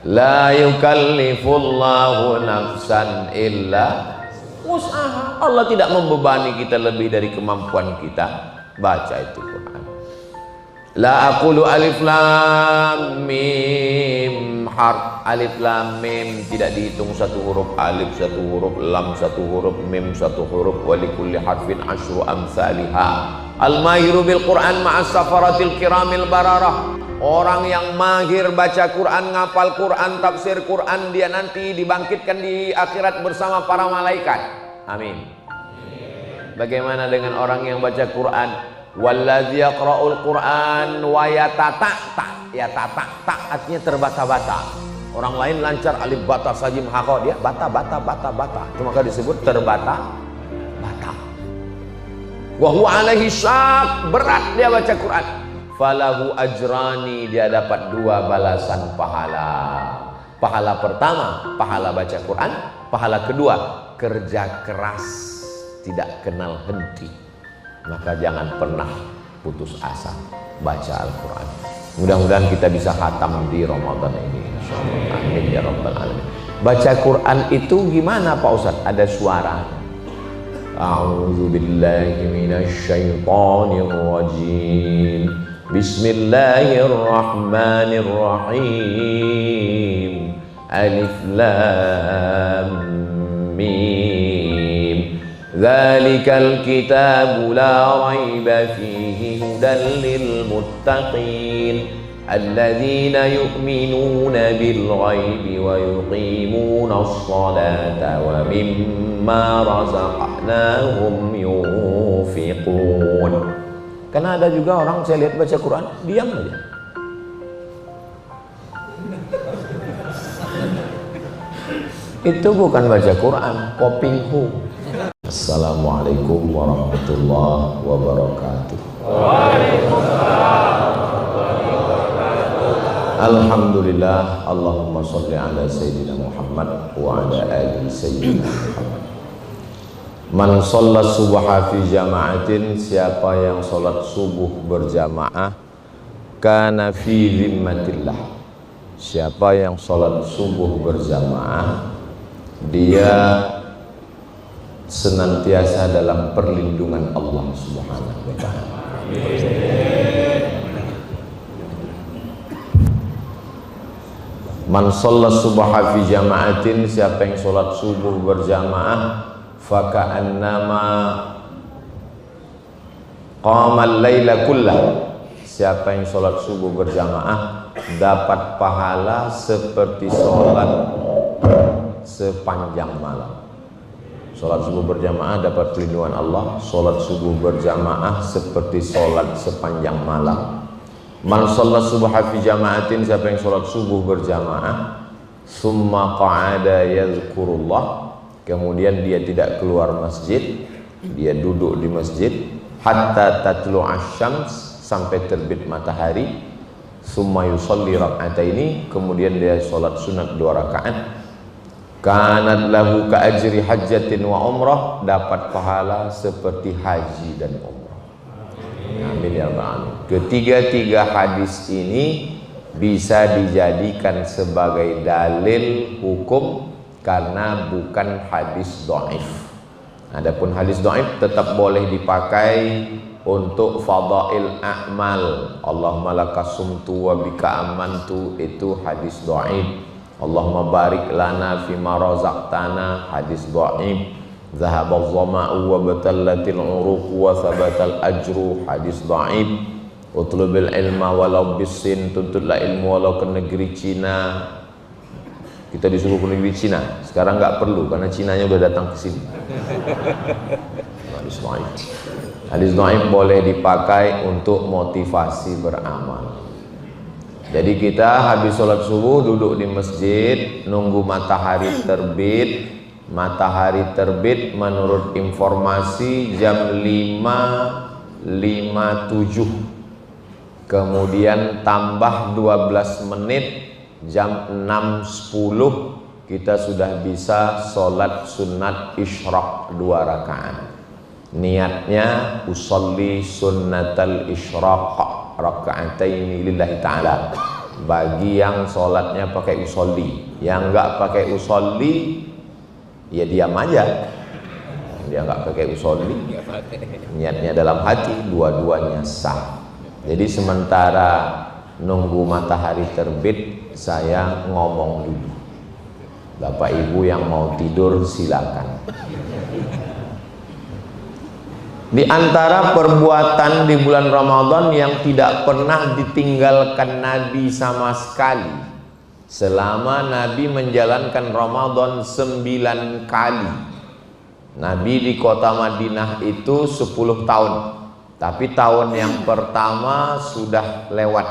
La yukallifullahu nafsan illa wus'aha. Allah tidak membebani kita lebih dari kemampuan kita. Baca itu Quran. La aqulu alif lam mim harf. Alif lam mim tidak dihitung satu huruf. Alif satu huruf, lam satu huruf, mim satu huruf. Wa likulli harfin asyru amsalihha. Al-mahiru bil Quran ma'as safaratil kiramil bararah. Orang yang mahir baca Quran, ngapal Quran, tafsir Quran, dia nanti dibangkitkan di akhirat bersama para malaikat. Amin. Bagaimana dengan orang yang baca Quran? Wallazi yaqra'ul Quran wa yatata'ta. Yatata'ta artinya terbata-bata. Orang lain lancar alif bata sajim hakho, dia bata. Itu maka disebut terbata-bata. Wa huwa alaihi syak, berat dia baca Quran. Falahu ajrani, dia dapat 2 balasan pahala. Pahala pertama, pahala baca Quran. Pahala kedua, kerja keras, tidak kenal henti. Maka jangan pernah putus asa baca Al-Quran. Mudah-mudahan kita bisa khatam di Ramadan ini, insyaallah. Amin ya rabbal alamin. Baca Quran itu gimana Pak Ustaz? Ada suara. A'udzu billahi minasy syaithanir rajim. Bismillahirrahmanirrahim. Alif lam mim. Dzalikal kitabu la raiba fihi hudan lil muttaqin alladzina yu'minuna bil ghaibi wa yuqimuna as-salata wa mimma razaqnahum yunfiqun. Karena ada juga orang saya lihat baca Quran diam aja. Itu bukan baca Quran, kopinghu. Assalamualaikum warahmatullahi wabarakatuh. Alhamdulillah, Allahumma sholli ala sayyidina Muhammad wa ala ali sayyidina Muhammad. Man sholat subha fi jama'atin, siapa yang sholat subuh berjamaah, kana fi zimmatillah. Siapa yang sholat subuh berjamaah, dia senantiasa dalam perlindungan Allah Subhanahu wa ta'ala. Man sholat subha fi jama'atin, siapa yang sholat subuh berjamaah, faka'annama qamal laila kullah. Siapa yang sholat subuh berjamaah dapat pahala seperti sholat sepanjang malam. Sholat subuh berjamaah dapat perlindungan Allah. Sholat subuh berjamaah seperti sholat sepanjang malam. Man sholat subha fi jama'atin, siapa yang sholat subuh berjamaah, summa qa'ada yadhkurullah, kemudian dia tidak keluar masjid, dia duduk di masjid hatta tatlu asyams, sampai terbit matahari. Summa yusalli rak'ataini, kemudian dia sholat sunat 2 rakaat. Kanat lahu ka ajri hajjatin wa umrah, dapat pahala seperti haji dan umrah. Amin ya rabbal alamin. Ketiga-tiga hadis ini bisa dijadikan sebagai dalil hukum karena bukan hadis dhaif. Adapun hadis dhaif tetap boleh dipakai untuk fadail a'mal. Allahumma lakasumtu wa bika amantu, itu hadis dhaif. Allahumma barik lana fima razaqtana, hadis dhaif. Zahabaz zama'u wa batallatil uruq wa thabatal ajru, hadis dhaif. Utlubil ilma walau bisin, tuntutlah ilmu walau ke negeri Cina. Kita disuruh ke negeri Cina, sekarang nggak perlu karena Cinanya udah datang ke sini. Hadis dhaif. Hadis dhaif boleh dipakai untuk motivasi beramal. Jadi kita habis sholat subuh duduk di masjid nunggu matahari terbit. Matahari terbit menurut informasi jam 5.57. Kemudian tambah 12 menit, jam 6.10 kita sudah bisa sholat sunat isyraq 2 rakaat. Niatnya usolli sunnatal isyraq raka'ataini lillahi ta'ala. bagi yang sholatnya pakai usolli. Yang nggak pakai usolli, ya diam aja. Dia nggak pakai usolli, niatnya dalam hati, dua-duanya sah. Jadi sementara nunggu matahari terbit, saya ngomong dulu. Bapak Ibu yang mau tidur silakan. Di antara perbuatan di bulan Ramadan yang tidak pernah ditinggalkan Nabi sama sekali, selama Nabi menjalankan Ramadan 9 kali. Nabi di kota Madinah itu 10 tahun, tapi tahun yang pertama sudah lewat.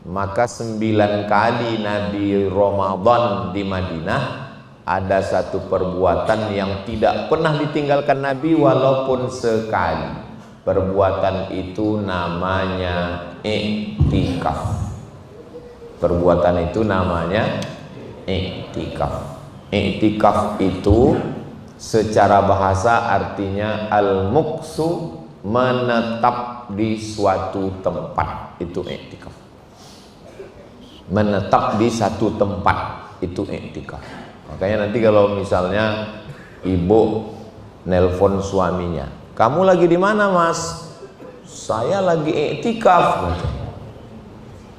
Maka 9 kali Nabi Ramadan di Madinah, ada satu perbuatan yang tidak pernah ditinggalkan Nabi walaupun sekali. Perbuatan itu namanya i'tikaf. Perbuatan itu namanya i'tikaf. I'tikaf itu secara bahasa artinya al-muqsu, menetap di suatu tempat. Itu i'tikaf. Menetap di satu tempat, itu i'tikaf. Makanya nanti kalau misalnya ibu nelpon suaminya, "Kamu lagi di mana, Mas?" "Saya lagi i'tikaf."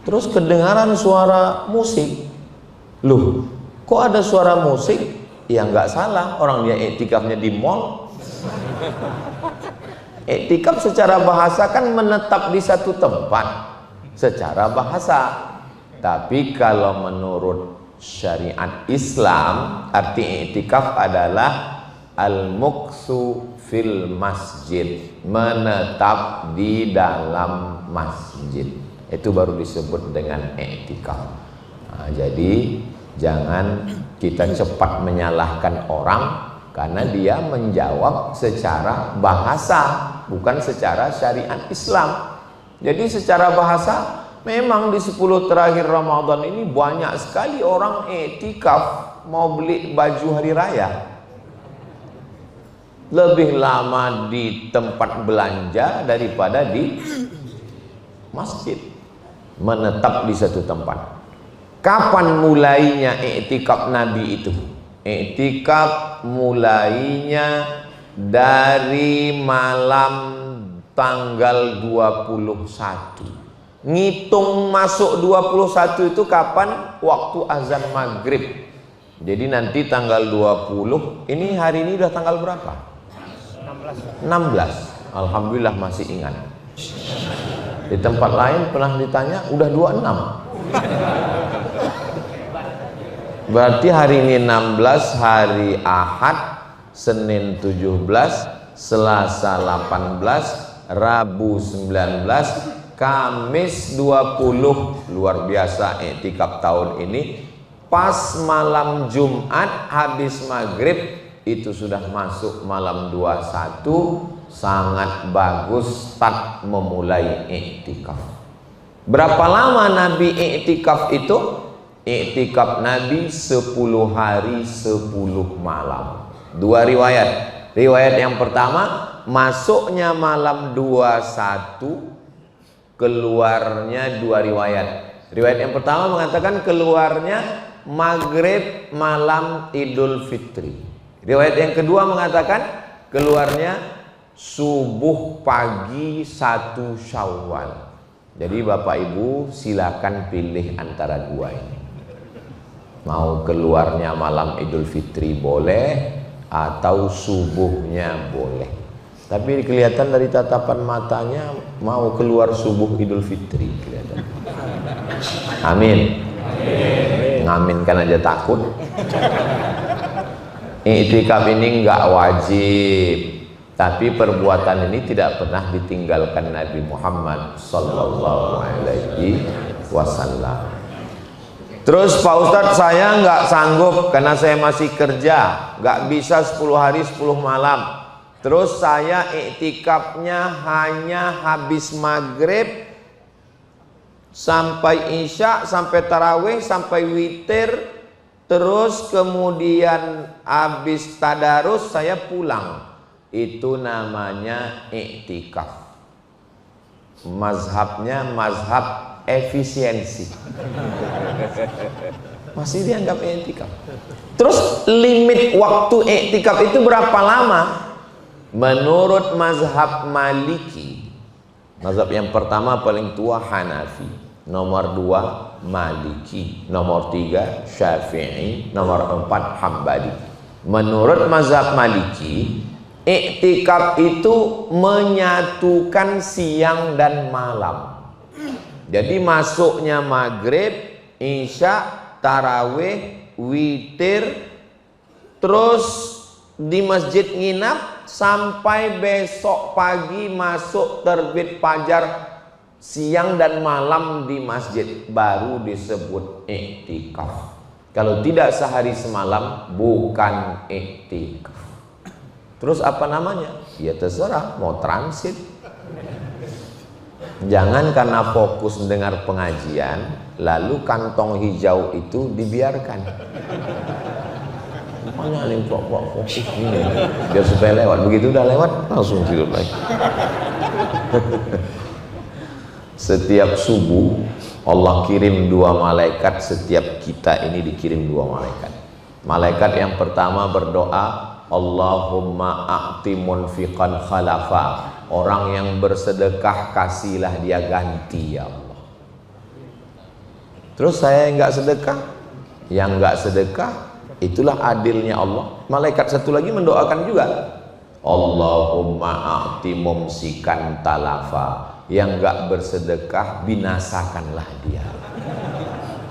Terus kedengaran suara musik. "Loh, kok ada suara musik?" Ya nggak salah, orang dia i'tikafnya di mall. I'tikaf secara bahasa kan menetap di satu tempat secara bahasa. Tapi kalau menurut syariat Islam, arti i'tikaf adalah al-muqsu fil masjid, menetap di dalam masjid. Itu baru disebut dengan i'tikaf. Nah, jadi jangan kita cepat menyalahkan orang karena dia menjawab secara bahasa, bukan secara syariat Islam. Jadi secara bahasa, memang di 10 terakhir Ramadan ini banyak sekali orang i'tikaf mau beli baju hari raya. Lebih lama di tempat belanja daripada di masjid. Menetap di satu tempat. Kapan mulainya i'tikaf Nabi itu? I'tikaf mulainya dari malam tanggal 21. Ngitung masuk 21 itu kapan? Waktu azan maghrib. Jadi nanti tanggal 20, ini hari ini udah tanggal berapa? 16. Alhamdulillah masih ingat. Di tempat lain pernah ditanya udah 26. Berarti hari ini 16, hari Ahad, Senin 17, Selasa 18, Rabu 19, Kamis 20. Luar biasa i'tikaf tahun ini. Pas malam Jumat habis maghrib itu sudah masuk malam 21. Sangat bagus start memulai i'tikaf. Berapa lama Nabi i'tikaf itu? I'tikaf Nabi 10 hari 10 malam. Dua riwayat. Riwayat yang pertama, masuknya malam 21, keluarnya 2 riwayat. Riwayat yang pertama mengatakan keluarnya maghrib malam Idul Fitri. Riwayat yang kedua mengatakan keluarnya subuh pagi 1 Syawal. Jadi Bapak Ibu silakan pilih antara dua ini. Mau keluarnya malam Idul Fitri boleh, atau subuhnya boleh. Tapi kelihatan dari tatapan matanya mau keluar subuh Idul Fitri kelihatan. Amin. Ngamin kan aja takut. I'tikaf ini enggak wajib, tapi perbuatan ini tidak pernah ditinggalkan Nabi Muhammad sallallahu alaihi wasallam. Terus Pak Ustadz, saya nggak sanggup karena saya masih kerja, nggak bisa 10 hari 10 malam. Terus saya i'tikafnya hanya habis maghrib sampai isya, sampai tarawih, sampai witir, terus kemudian habis tadarus saya pulang. Itu namanya i'tikaf. Mazhabnya mazhab efisiensi. Masih dianggap i'tikaf. Terus limit waktu i'tikaf itu berapa lama? Menurut mazhab Maliki, mazhab yang pertama paling tua Hanafi, nomor 2 Maliki, nomor 3 Syafi'i, nomor 4 Hambali. Menurut mazhab Maliki, i'tikaf itu menyatukan siang dan malam. Jadi masuknya maghrib, isya, tarawih, witir, terus di masjid nginap sampai besok pagi masuk terbit fajar, siang dan malam di masjid, baru disebut i'tikaf. Kalau tidak sehari semalam bukan i'tikaf. Terus apa namanya? Ya terserah, mau transit. Jangan karena fokus mendengar pengajian lalu kantong hijau itu dibiarkan. Makanya nih fokus ini biar supaya lewat. Begitu udah lewat langsung tidur lagi. Setiap subuh Allah kirim 2 malaikat, setiap kita ini dikirim 2 malaikat. Malaikat yang pertama berdoa, Allahumma a'ti munfiqan khalafa. Orang yang bersedekah kasihlah dia ganti ya Allah. Terus saya yang nggak sedekah, yang nggak sedekah, itulah adilnya Allah. Malaikat satu lagi mendoakan juga, Allahumma a'ti mumsikan talafa. Yang nggak bersedekah binasakanlah dia.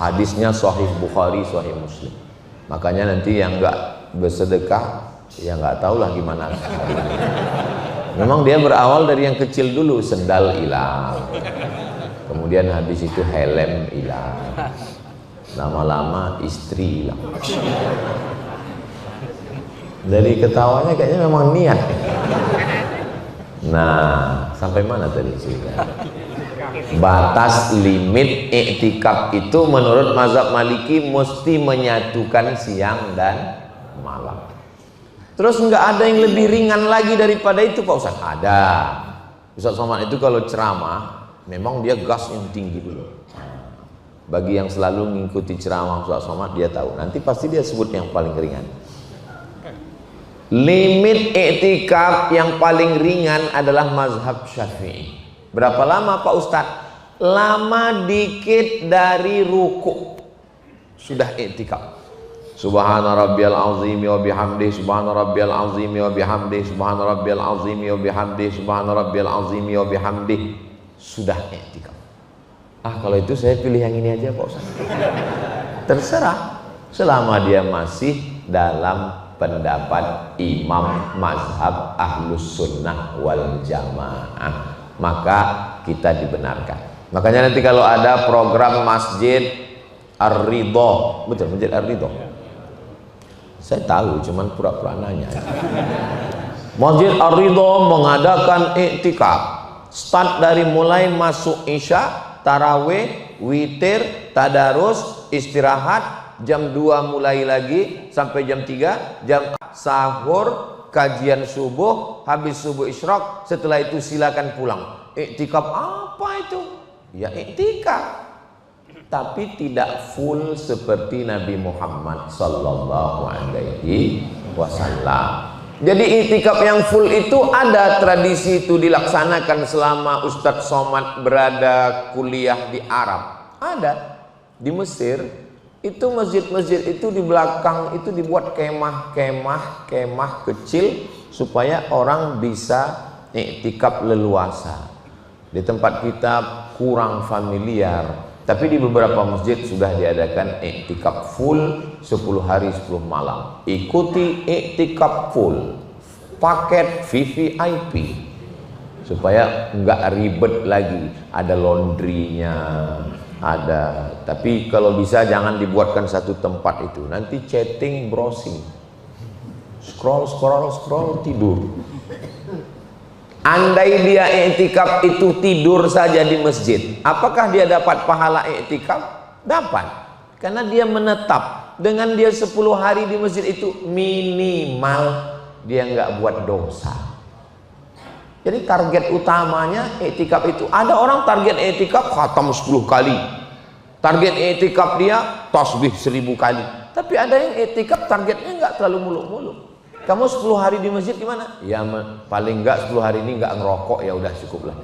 Hadisnya Sahih Bukhari, Sahih Muslim. Makanya nanti yang nggak bersedekah, ya nggak tahu lah gimana. Memang dia berawal dari yang kecil dulu, sendal hilang, kemudian habis itu helm hilang, lama-lama istri hilang. Dari ketawanya kayaknya memang niat. Nah, sampai mana tadi cerita? Batas limit i'tikaf itu menurut mazhab Maliki mesti menyatukan siang dan malam. Terus nggak ada yang lebih ringan lagi daripada itu Pak Ustaz? Ada. Ustaz Somad itu kalau ceramah memang dia gas yang tinggi dulu. Bagi yang selalu mengikuti ceramah Ustaz Somad dia tahu. Nanti pasti dia sebut yang paling ringan. Limit i'tikaf yang paling ringan adalah mazhab Syafi'i. Berapa lama Pak Ustaz? Lama dikit dari ruku sudah i'tikaf. Subhana rabbiyal azim wa bihamdi, subhana rabbiyal azim wa bihamdi, subhana rabbiyal azim wa bihamdi, subhana rabbiyal azim wa bihamdi. Sudah i'tikaf. Kalau itu saya pilih yang ini aja Pak Ustaz. Terserah, selama dia masih dalam pendapat imam mazhab ahlus sunnah wal jamaah, maka kita dibenarkan. Makanya nanti kalau ada program Masjid Ar-Ridho, betul, Masjid Ar-Ridho, saya tahu, cuman pura-pura nanya. Masjid Ar-Ridho mengadakan i'tikaf, start dari mulai masuk isya, tarawih, witir, tadarus, istirahat, jam 2 mulai lagi sampai jam 3, jam sahur, kajian subuh, habis subuh isyraq, setelah itu silakan pulang. I'tikaf apa itu? Ya i'tikaf, tapi tidak full seperti Nabi Muhammad sallallahu alaihi wasallam. Jadi i'tikaf yang full itu ada, tradisi itu dilaksanakan selama Ustadz Somad berada kuliah di Arab. Ada di Mesir, itu masjid-masjid itu di belakang itu dibuat kemah kecil supaya orang bisa i'tikaf leluasa. Di tempat kita kurang familiar, tapi di beberapa masjid sudah diadakan i'tikaf full 10 hari 10 malam. Ikuti i'tikaf full, paket VVIP, supaya nggak ribet lagi, ada laundrynya, ada. Tapi kalau bisa jangan dibuatkan satu tempat itu, nanti chatting, browsing, scroll tidur. Andai dia i'tikaf itu tidur saja di masjid, apakah dia dapat pahala i'tikaf? Dapat, karena dia menetap. Dengan dia 10 hari di masjid itu minimal dia nggak buat dosa. Jadi target utamanya iktikaf itu. Ada orang target iktikaf khatam 10 kali. Target iktikaf dia tasbih 1000 kali. Tapi ada yang iktikaf targetnya nggak terlalu muluk-muluk. Kamu 10 hari di masjid gimana? Ya paling nggak 10 hari ini nggak ngerokok, ya udah cukup lah.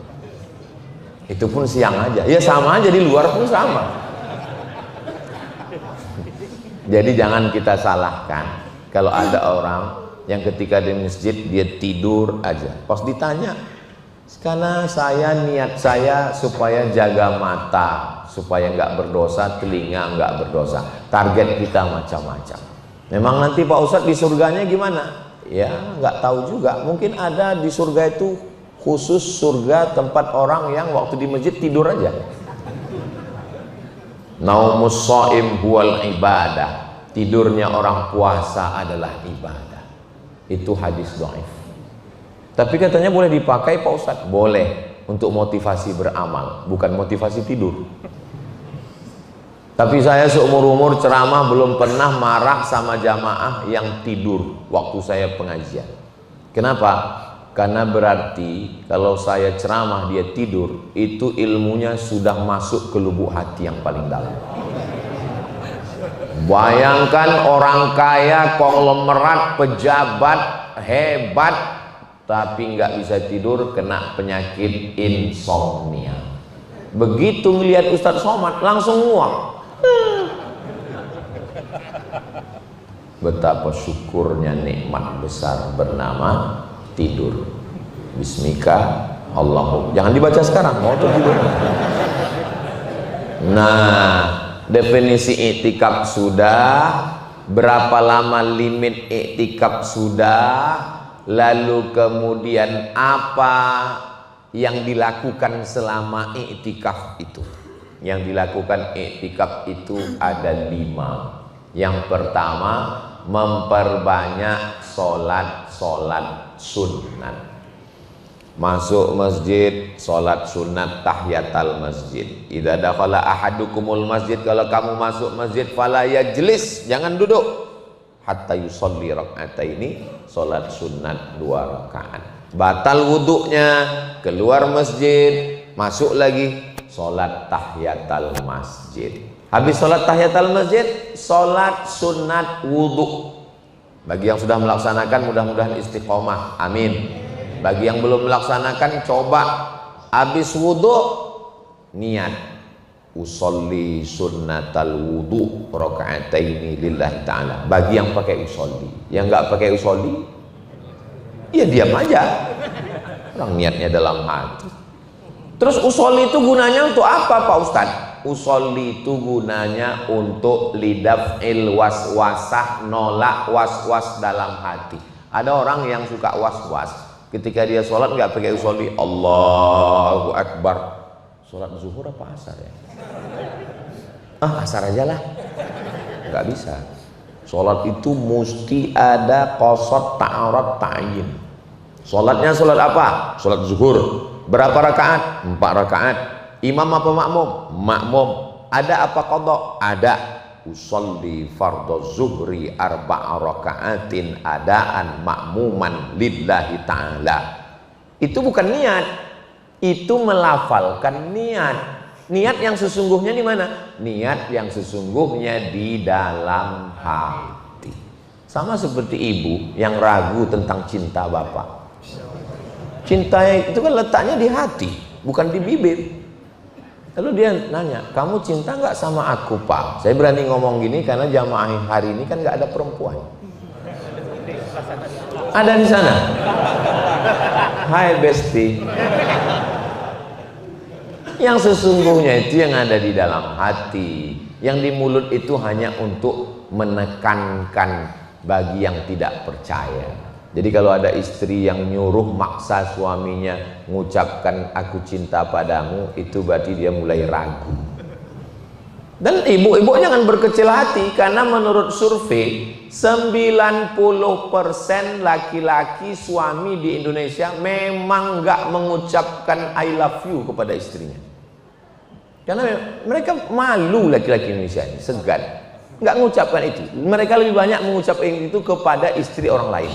Itu pun siang aja. Ya sama aja, di luar pun sama. Jadi jangan kita salahkan kalau ada orang yang ketika di masjid dia tidur aja. Pas ditanya, karena niat saya supaya jaga mata, supaya nggak berdosa, telinga nggak berdosa. Target kita macam-macam. Memang nanti Pak Ustadz di surganya gimana? Ya nggak tahu juga. Mungkin ada di surga itu khusus surga tempat orang yang waktu di masjid tidur aja. Naumus shaim huwal ibadah. Tidurnya orang puasa adalah ibadah. Itu hadis dhaif. Tapi katanya boleh dipakai Pak Ustadz. Boleh, untuk motivasi beramal, bukan motivasi tidur. Tapi saya seumur-umur ceramah belum pernah marah sama jamaah yang tidur waktu saya pengajian. Kenapa? Karena berarti kalau saya ceramah dia tidur, itu ilmunya sudah masuk ke lubuk hati yang paling dalam. Bayangkan orang kaya, konglomerat, pejabat, hebat, tapi nggak bisa tidur, kena penyakit insomnia. Begitu melihat Ustadz Somad langsung nguap. Betapa syukurnya nikmat besar bernama tidur. Bismika Allahu. Jangan dibaca sekarang, mau tidur. Nah, definisi iktikaf sudah, berapa lama limit iktikaf sudah, lalu kemudian apa yang dilakukan selama iktikaf itu. Yang dilakukan iktikaf itu ada 5. Yang pertama, memperbanyak sholat sunat. Masuk masjid, sholat sunat tahiyatul masjid. Idza dakhala ahadukumul masjid, kalau kamu masuk masjid, fala yajlis, jangan duduk, hatta yusolli raka'ataini, sholat sunat 2 rakaat. Batal wuduknya, keluar masjid, masuk lagi, sholat tahiyatul masjid. Habis sholat tahiyatul masjid, sholat sunat wudhu. Bagi yang sudah melaksanakan mudah-mudahan istiqomah, amin. Bagi yang belum melaksanakan, coba habis wudhu niat usolli sunnatal wudhu rakaataini lillahi ta'ala. Bagi yang pakai usolli, yang nggak pakai usolli, ya diam aja. Orang niatnya dalam hati. Terus usolli itu gunanya untuk apa Pak Ustadz? Usolli itu gunanya untuk lidaf'il waswasah, nolak waswas dalam hati. Ada orang yang suka waswas, ketika dia sholat nggak pakai usolli, Allahu Akbar. Sholat zuhur apa asar ya? Asar aja lah. Nggak bisa. Sholat itu mesti ada qasad, ta'arad, ta'yin. Sholatnya sholat apa? Sholat zuhur. Berapa rakaat? 4 rakaat. Imam apa makmum? Makmum. Ada apa qadha? Ada. Usolli fardhu zuhri 4 rakaatin adaan makmuman lillahi ta'ala. Itu bukan niat, itu melafalkan niat. Niat yang sesungguhnya di mana? Niat yang sesungguhnya di dalam hati. Sama seperti ibu yang ragu tentang cinta bapak. Cinta itu kan letaknya di hati, bukan di bibir. Lalu dia nanya, kamu cinta nggak sama aku Pak? Saya berani ngomong gini karena jamaah hari ini kan nggak ada perempuan. Ada di sana. Hai Besti. Yang sesungguhnya itu yang ada di dalam hati. Yang di mulut itu hanya untuk menekankan bagi yang tidak percaya. Jadi kalau ada istri yang nyuruh maksa suaminya mengucapkan aku cinta padamu, itu berarti dia mulai ragu. Dan ibu-ibu jangan berkecil hati, karena menurut survei 90% laki-laki suami di Indonesia memang nggak mengucapkan I love you kepada istrinya. Karena mereka malu, laki-laki Indonesia ini segan. Nggak mengucapkan itu. Mereka lebih banyak mengucapkan itu kepada istri orang lain.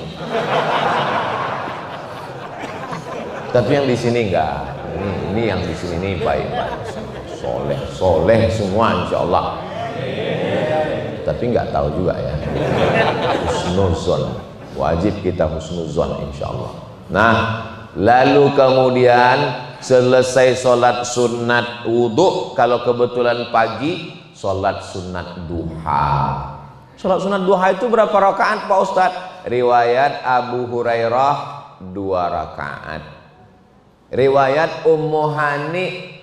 Tapi yang di sini enggak. Ini yang di sini nih baik, soleh semua insya Allah. Tapi nggak tahu juga ya. Husnuzon, wajib kita husnuzon insya Allah. Nah, lalu kemudian selesai sholat sunat wudhu, kalau kebetulan pagi sholat sunat duha. Sholat sunat duha itu berapa rakaat Pak Ustadz? Riwayat Abu Hurairah 2 rakaat. Riwayat Ummu Hani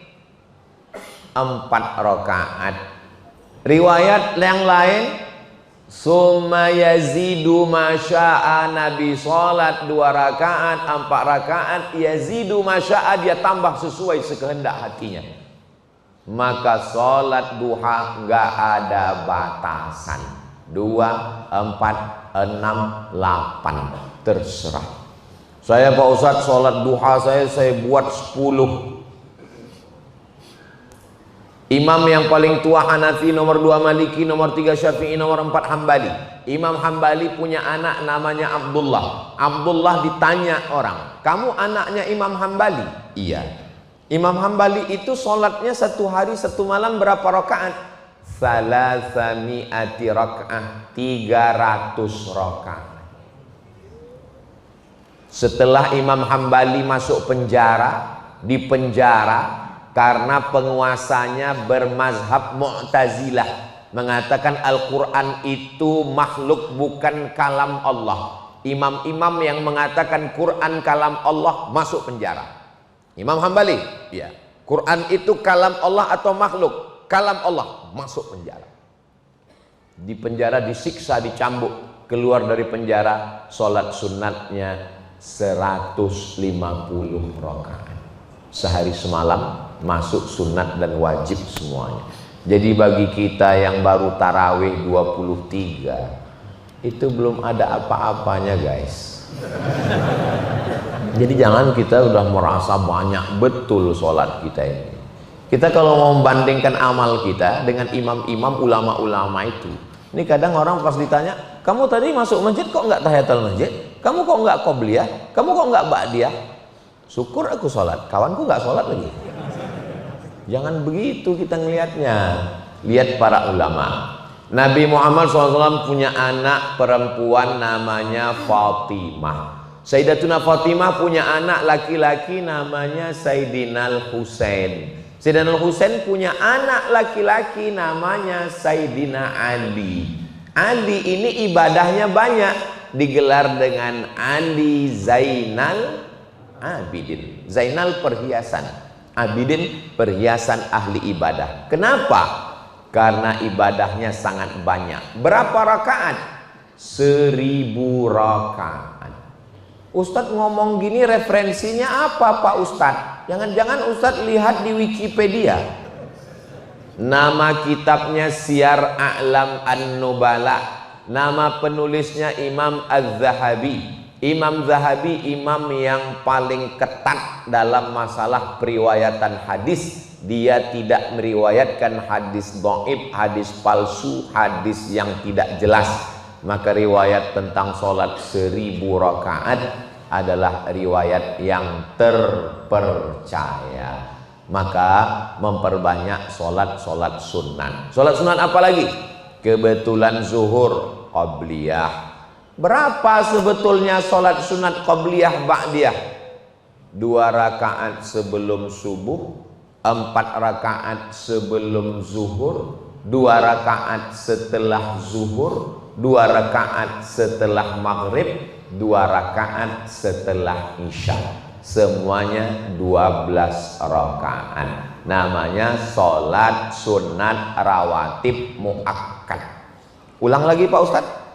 4 rakaat. Riwayat yang lain, summa yazidu masya'a, Nabi sholat 2 rakaat, 4 rakaat, yazidu masya'a, dia tambah sesuai sekehendak hatinya. Maka sholat duha nggak ada batasan, 2, 4, 6, 8, terserah. Saya Pak Ustadz sholat duha saya buat 10. Imam yang paling tua Hanafi, nomor 2 Maliki, nomor 3 Syafi'i, nomor 4 Hambali. Imam Hambali punya anak namanya Abdullah. Abdullah ditanya orang, kamu anaknya Imam Hambali? Iya. Imam Hambali itu sholatnya 1 hari 1 malam berapa rakaat? Salasami'ati rakaat, 300 rakaat. Setelah Imam Hambali masuk penjara, di penjara karena penguasanya bermazhab Mu'tazilah, mengatakan Al-Quran itu makhluk bukan kalam Allah. Imam-imam yang mengatakan Quran kalam Allah masuk penjara. Imam Hambali, ya, Quran itu kalam Allah atau makhluk? Kalam Allah, masuk penjara. Di penjara disiksa, dicambuk. Keluar dari penjara, sholat sunatnya 150 rakaat. Sehari semalam masuk sunat dan wajib semuanya. Jadi bagi kita yang baru tarawih 23, itu belum ada apa-apanya guys. Jadi jangan kita udah merasa banyak betul sholat kita ini. Kita kalau mau membandingkan amal kita dengan imam-imam ulama-ulama itu, ini kadang orang pas ditanya, kamu tadi masuk masjid kok nggak tahiyatul masjid? Kamu kok nggak qobliyah? Kamu kok nggak ba'diyah? Syukur aku sholat, kawanku nggak sholat lagi. Jangan begitu kita ngelihatnya. Lihat para ulama. Nabi Muhammad SAW punya anak perempuan namanya Fatimah. Sayyidatuna Fatimah punya anak laki-laki namanya Sayyidina Husain. Sayyidina Husain punya anak laki-laki namanya Sayyidina Ali. Ali ini ibadahnya banyak, digelar dengan Ali Zainal Abidin. Zainal perhiasan, Abidin perhiasan ahli ibadah. Kenapa? Karena ibadahnya sangat banyak. Berapa rakaat? 1000 rakaat. Ustadz ngomong gini referensinya apa Pak Ustadz? Jangan-jangan Ustadz lihat di Wikipedia. Nama kitabnya Syiar A'lam An-Nubala. Nama penulisnya Imam Az-Zahabi. Imam Zahabi imam yang paling ketat dalam masalah periwayatan hadis. Dia tidak meriwayatkan hadis dhaif, hadis palsu, hadis yang tidak jelas. Maka riwayat tentang sholat 1000 rakaat adalah riwayat yang terpercaya. Maka memperbanyak sholat-sholat sunat. Sholat sunat apa lagi? Kebetulan zuhur, qobliyah. Berapa sebetulnya sholat sunat qobliyah ba'diyah? 2 rakaat sebelum subuh, 4 rakaat sebelum zuhur, 2 rakaat setelah zuhur, 2 rakaat setelah maghrib, 2 rakaat setelah isya. Semuanya 12 rakaat. Namanya sholat sunat rawatib muakkad. Ulang lagi Pak Ustadz.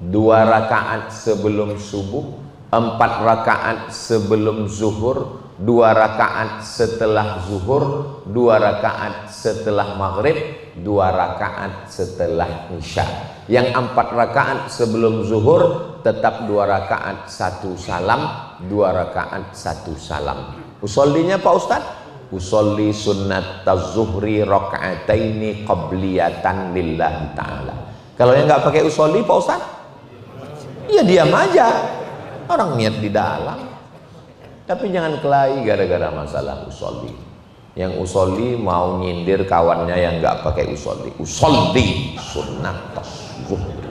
2 rakaat sebelum subuh, 4 rakaat sebelum zuhur, 2 rakaat setelah zuhur, 2 rakaat setelah maghrib, 2 rakaat setelah isya. Yang 4 rakaat sebelum zuhur tetap 2 rakaat 1 salam, 2 rakaat 1 salam. Usollinya Pak Ustadz? Usolli sunnat az-zuhri raka'ataini qabliyatan lillahi ta'ala. Kalau yang nggak pakai usolli Pak Ustadz? Ya diam aja. Orang niat di dalam. Tapi jangan kelahi gara-gara masalah usolli. Yang usolli mau nyindir kawannya yang nggak pakai usolli. Usolli sunnat zuhri.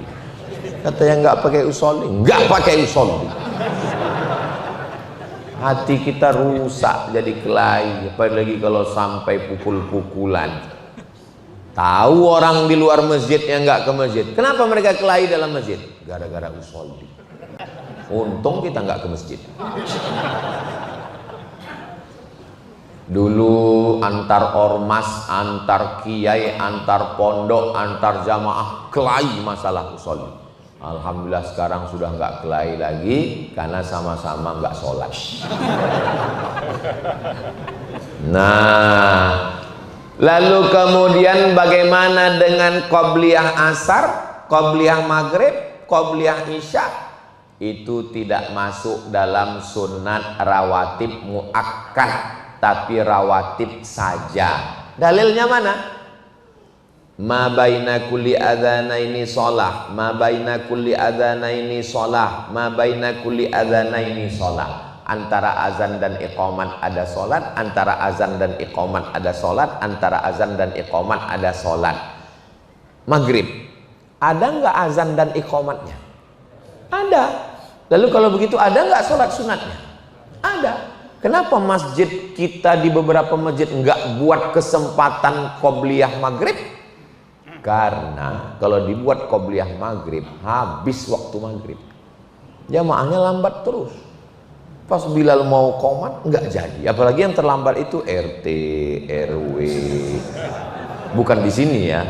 Kata yang nggak pakai usolli, nggak pakai usolli. Hati kita rusak jadi kelahi, apalagi kalau sampai pukul-pukulan. Tahu orang di luar masjid yang nggak ke masjid, kenapa mereka kelahi dalam masjid? Gara-gara usolli. Untung kita nggak ke masjid. Dulu antar ormas, antar kiai, antar pondok, antar jamaah kelahi masalah usolli. Alhamdulillah sekarang sudah nggak kelahi lagi karena sama-sama nggak sholat. Nah, lalu kemudian bagaimana dengan qobliyah asar, qobliyah maghrib, qobliyah isya? Itu tidak masuk dalam sunat rawatib muakkad, tapi rawatib saja. Dalilnya mana? Ma baina kulli adzanaini shalah, ma baina kulli adzanaini shalah, ma baina kulli adzanaini shalah. Antara azan dan iqamat ada salat, antara azan dan iqamat ada salat, antara azan dan iqamat ada salat. Maghrib, ada nggak azan dan iqamatnya? Ada. Lalu kalau begitu ada nggak salat sunatnya? Ada. Kenapa masjid kita di beberapa masjid nggak buat kesempatan qobliyah maghrib? Karena kalau dibuat qobliyah maghrib habis waktu maghrib, jamaahnya lambat terus. Pas Bilal mau qomat nggak jadi. Apalagi yang terlambat itu RT, RW. Bukan di sini ya.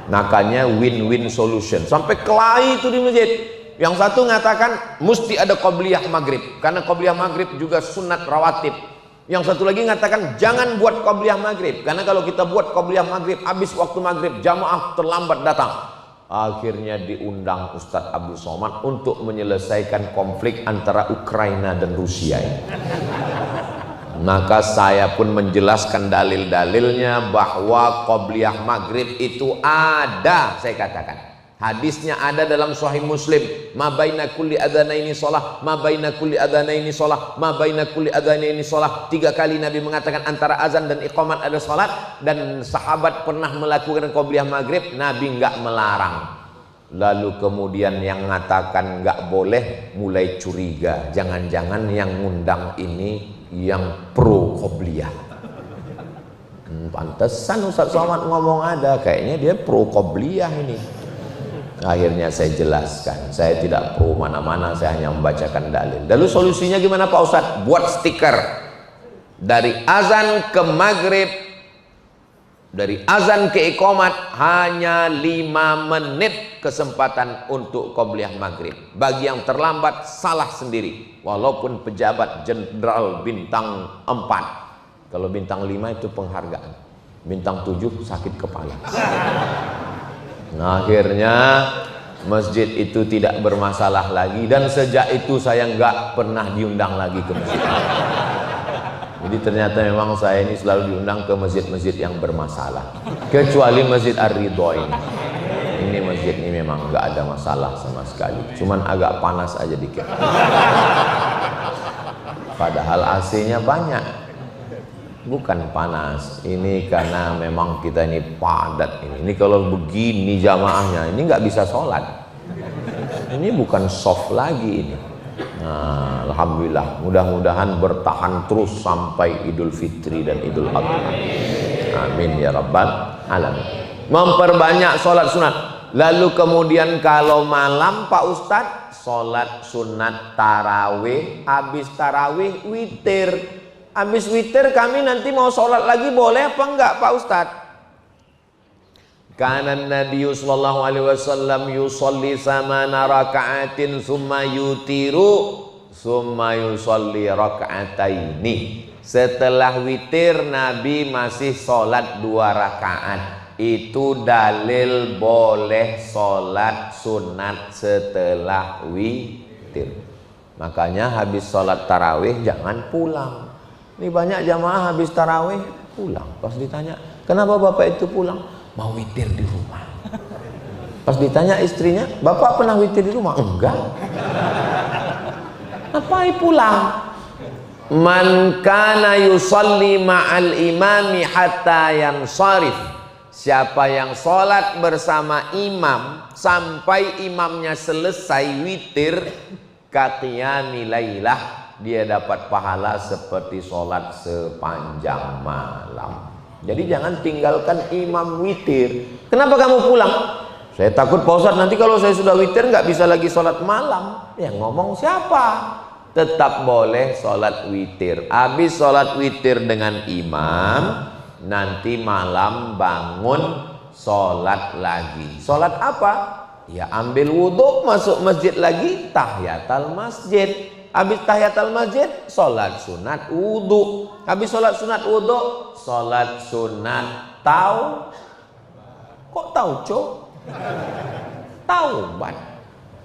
Makanya win-win solution. Sampai kelahi itu di masjid. Yang satu mengatakan mesti ada qobliyah maghrib karena qobliyah maghrib juga sunat rawatib. Yang satu lagi mengatakan jangan buat qobliyah maghrib karena kalau kita buat qobliyah maghrib habis waktu maghrib jamaah terlambat datang. Akhirnya diundang Ustadz Abdul Somad untuk menyelesaikan konflik antara Ukraina dan Rusia ini. Maka saya pun menjelaskan dalil-dalilnya bahwa qobliyah maghrib itu ada, saya katakan. Hadisnya ada dalam Sahih Muslim. Ma baina kulli adzanaini shalah, ma baina kulli adzanaini shalah, ma baina kulli adzanaini shalah. 3 kali Nabi mengatakan antara azan dan iqamat ada salat, dan sahabat pernah melakukan qobliyah maghrib, Nabi enggak melarang. Lalu kemudian yang mengatakan enggak boleh mulai curiga, jangan-jangan yang ngundang ini yang pro qobliyah. Pantesan Ustaz Somad ngomong ada, kayaknya dia pro qobliyah ini. Akhirnya saya jelaskan, saya tidak pro mana-mana, saya hanya membacakan dalil. Lalu solusinya gimana Pak Ustadz? Buat stiker dari azan ke maghrib, dari azan ke iqamat hanya 5 menit kesempatan untuk qobliyah maghrib. Bagi yang terlambat salah sendiri, walaupun pejabat jenderal bintang 4. Kalau bintang 5 itu penghargaan, bintang 7 sakit kepala. Nah, akhirnya masjid itu tidak bermasalah lagi, dan sejak itu saya nggak pernah diundang lagi ke masjid. Jadi ternyata memang saya ini selalu diundang ke masjid-masjid yang bermasalah, kecuali Masjid Ar-Ridho ini. Ini masjid ini memang nggak ada masalah sama sekali, cuman agak panas aja dikit. Padahal AC-nya banyak. Bukan panas, ini karena memang kita ini padat ini. Ini kalau begini jamaahnya, ini nggak bisa sholat. Ini bukan soft lagi ini. Nah, alhamdulillah, mudah-mudahan bertahan terus sampai Idul Fitri dan Idul Adha. Amin ya rabbal alamin. Memperbanyak sholat sunat. Lalu kemudian kalau malam Pak Ustadz, sholat sunat tarawih, habis tarawih witir. Habis witir kami nanti mau sholat lagi, boleh apa enggak Pak Ustadz? Kana Nabi sallallahu alaihi wasallam yusolli samana raka'atin summa yutiru summa yusolli raka'ataini. Setelah witir Nabi masih sholat 2 rakaat. Itu dalil boleh sholat sunat setelah witir. Makanya habis sholat tarawih jangan pulang. Ini banyak jamaah habis tarawih pulang. Pas ditanya, kenapa bapak itu pulang? Mau witir di rumah. Pas ditanya istrinya, bapak pernah witir di rumah? Enggak. Ngapain pulang? Man kana yusalli ma'al imami hatta yansarif. Siapa yang sholat bersama imam sampai imamnya selesai witir, qiyami lailah, dia dapat pahala seperti sholat sepanjang malam. Jadi jangan tinggalkan imam witir. Kenapa kamu pulang? Saya takut Pak Ustadz nanti kalau saya sudah witir nggak bisa lagi sholat malam. Yang ngomong siapa? Tetap boleh sholat witir. Habis sholat witir dengan imam, nanti malam bangun sholat lagi. Sholat apa? Ya ambil wudhu, masuk masjid lagi, tahiyatul masjid. Habis tahiyatul masjid, sholat sunat wudhu. Habis sholat sunat wudhu, sholat sunat kok tauco? Taubat.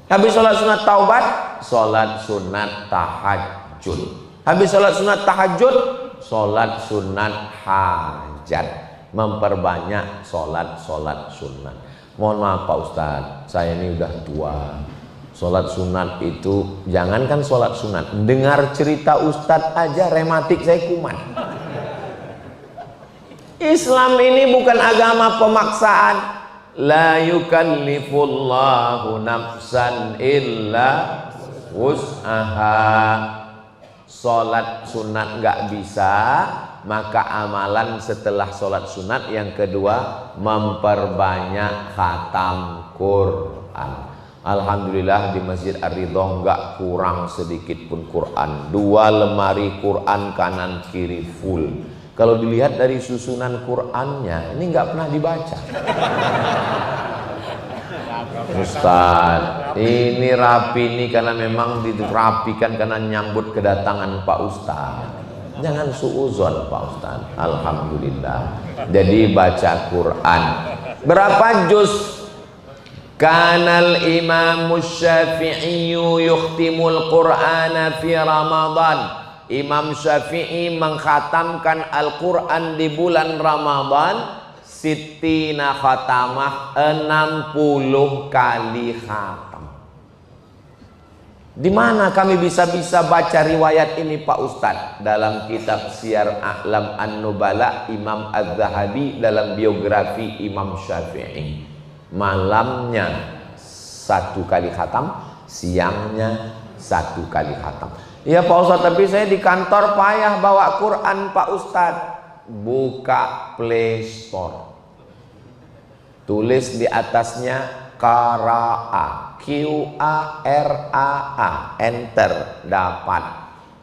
Habis sholat sunat taubat, sholat sunat tahajud. Habis sholat sunat tahajud, sholat sunat hajat. Memperbanyak sholat sunat. Mohon maaf Pak Ustadz, saya ini udah tua. Sholat sunat itu, jangankan sholat sunat, dengar cerita Ustadz aja rematik saya kumat. Islam ini bukan agama pemaksaan. La yukallifullahu nafsan illa wus'aha. Sholat sunat nggak bisa, maka amalan setelah sholat sunat yang kedua memperbanyak khatam Quran. Alhamdulillah di Masjid Ar-Ridho nggak kurang sedikit pun Quran. 2 lemari Quran kanan kiri full. Kalau dilihat dari susunan Qur'annya, ini nggak pernah dibaca. Ustaz, ini rapi ini karena memang dirapikan karena nyambut kedatangan Pak Ustaz. Jangan suuzon Pak Ustaz. Alhamdulillah. Jadi baca Quran. Berapa juz? Kanal Imam Syafi'i yukhtimul Qur'ana fi Ramadan. Imam Syafi'i mengkhatamkan Al-Quran di bulan Ramadan sittina khatamah, 60 kali khatam. Di mana kami bisa baca riwayat ini Pak Ustadz? Dalam kitab Syiar A'lam An-Nubala Imam Az-Zahabi dalam biografi Imam Syafi'i. Malamnya 1 kali khatam, siangnya 1 kali khatam. Ya Pak Ustadz, tapi saya di kantor payah bawa Quran Pak Ustadz. Buka Play Store, tulis di atasnya Qara'a, Q-A-R-A-A, enter, dapat.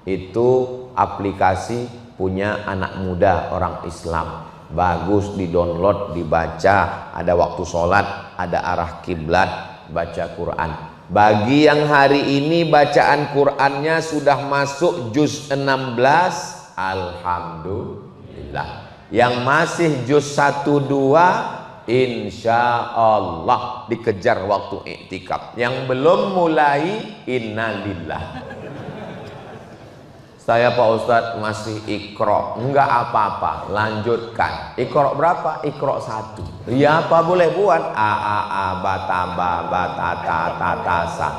Itu aplikasi punya anak muda orang Islam. Bagus, di-download, dibaca, ada waktu sholat, ada arah kiblat, baca Quran. Bagi yang hari ini bacaan Qur'annya sudah masuk juz 16, alhamdulillah. Yang masih juz 1-2, insya Allah dikejar waktu iktikaf. Yang belum mulai, innalillah. Saya Pak Ustadz masih Iqra, enggak apa-apa, lanjutkan. Iqra berapa? Iqra 1. Ya apa boleh buat? A bataba batatata.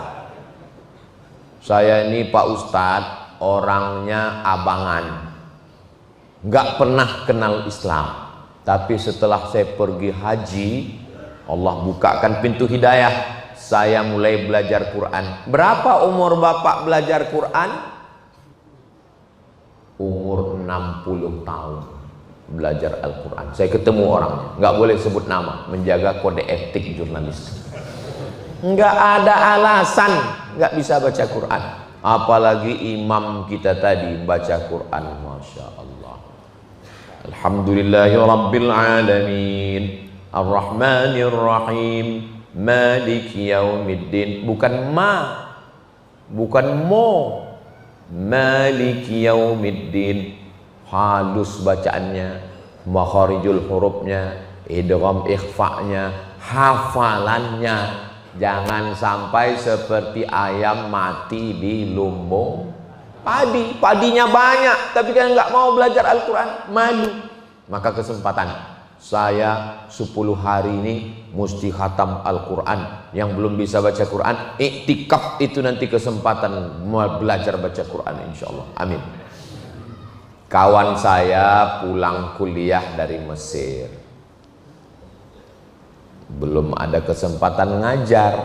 Saya ini Pak Ustadz orangnya abangan, enggak pernah kenal Islam. Tapi setelah saya pergi haji, Allah bukakan pintu hidayah. Saya mulai belajar Quran. Berapa umur Bapak belajar Quran? Umur 60 tahun belajar Al-Quran. Saya ketemu orangnya, nggak boleh sebut nama, menjaga kode etik jurnalis. Nggak ada alasan nggak bisa baca Quran. Apalagi imam kita tadi baca Quran, Masya Allah. Alhamdulillahi Rabbil Alamin, Ar-Rahmanir Rahim, Maliki Yaumiddin. Bukan ma, bukan mo, Maliki Yaumiddin. Halus bacaannya, makharijul hurufnya, idgham ikhfa'nya, hafalannya. Jangan sampai seperti ayam mati di lumbung padi. Padinya banyak tapi kan nggak mau belajar Al-Quran, malu. Maka kesempatan saya 10 hari ini mesti khatam Al-Quran. Yang belum bisa baca Quran, iktikaf itu nanti kesempatan belajar baca Quran insya Allah. Amin. Kawan saya pulang kuliah dari Mesir, belum ada kesempatan ngajar,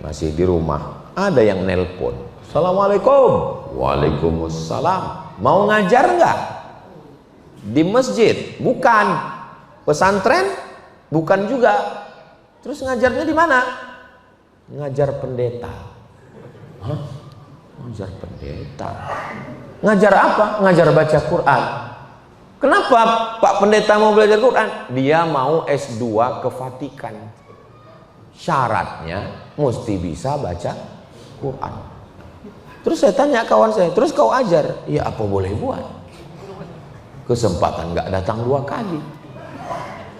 masih di rumah. Ada yang nelpon, Assalamualaikum. Waalaikumsalam. Mau ngajar nggak? Di masjid? Bukan. Pesantren? Bukan juga. Terus ngajarnya di mana? Ngajar pendeta. Hah? Ngajar pendeta? Ngajar apa? Ngajar baca Quran. Kenapa Pak Pendeta mau belajar Quran? Dia mau S2 ke Vatikan. Syaratnya mesti bisa baca Quran. Terus saya tanya kawan saya, terus kau ajar? Ya apa boleh buat? Kesempatan nggak datang 2 kali.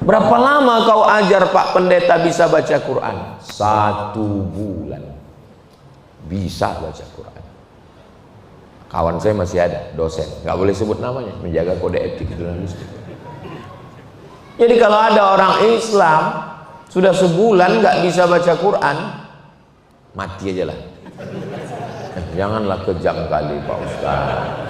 Berapa lama kau ajar Pak Pendeta bisa baca Quran? 1 bulan bisa baca Quran. Kawan saya masih ada, dosen, nggak boleh sebut namanya, menjaga kode etik jurnalistik. Jadi kalau ada orang Islam sudah sebulan nggak bisa baca Quran, mati aja lah. Janganlah kejam kali Pak Ustaz.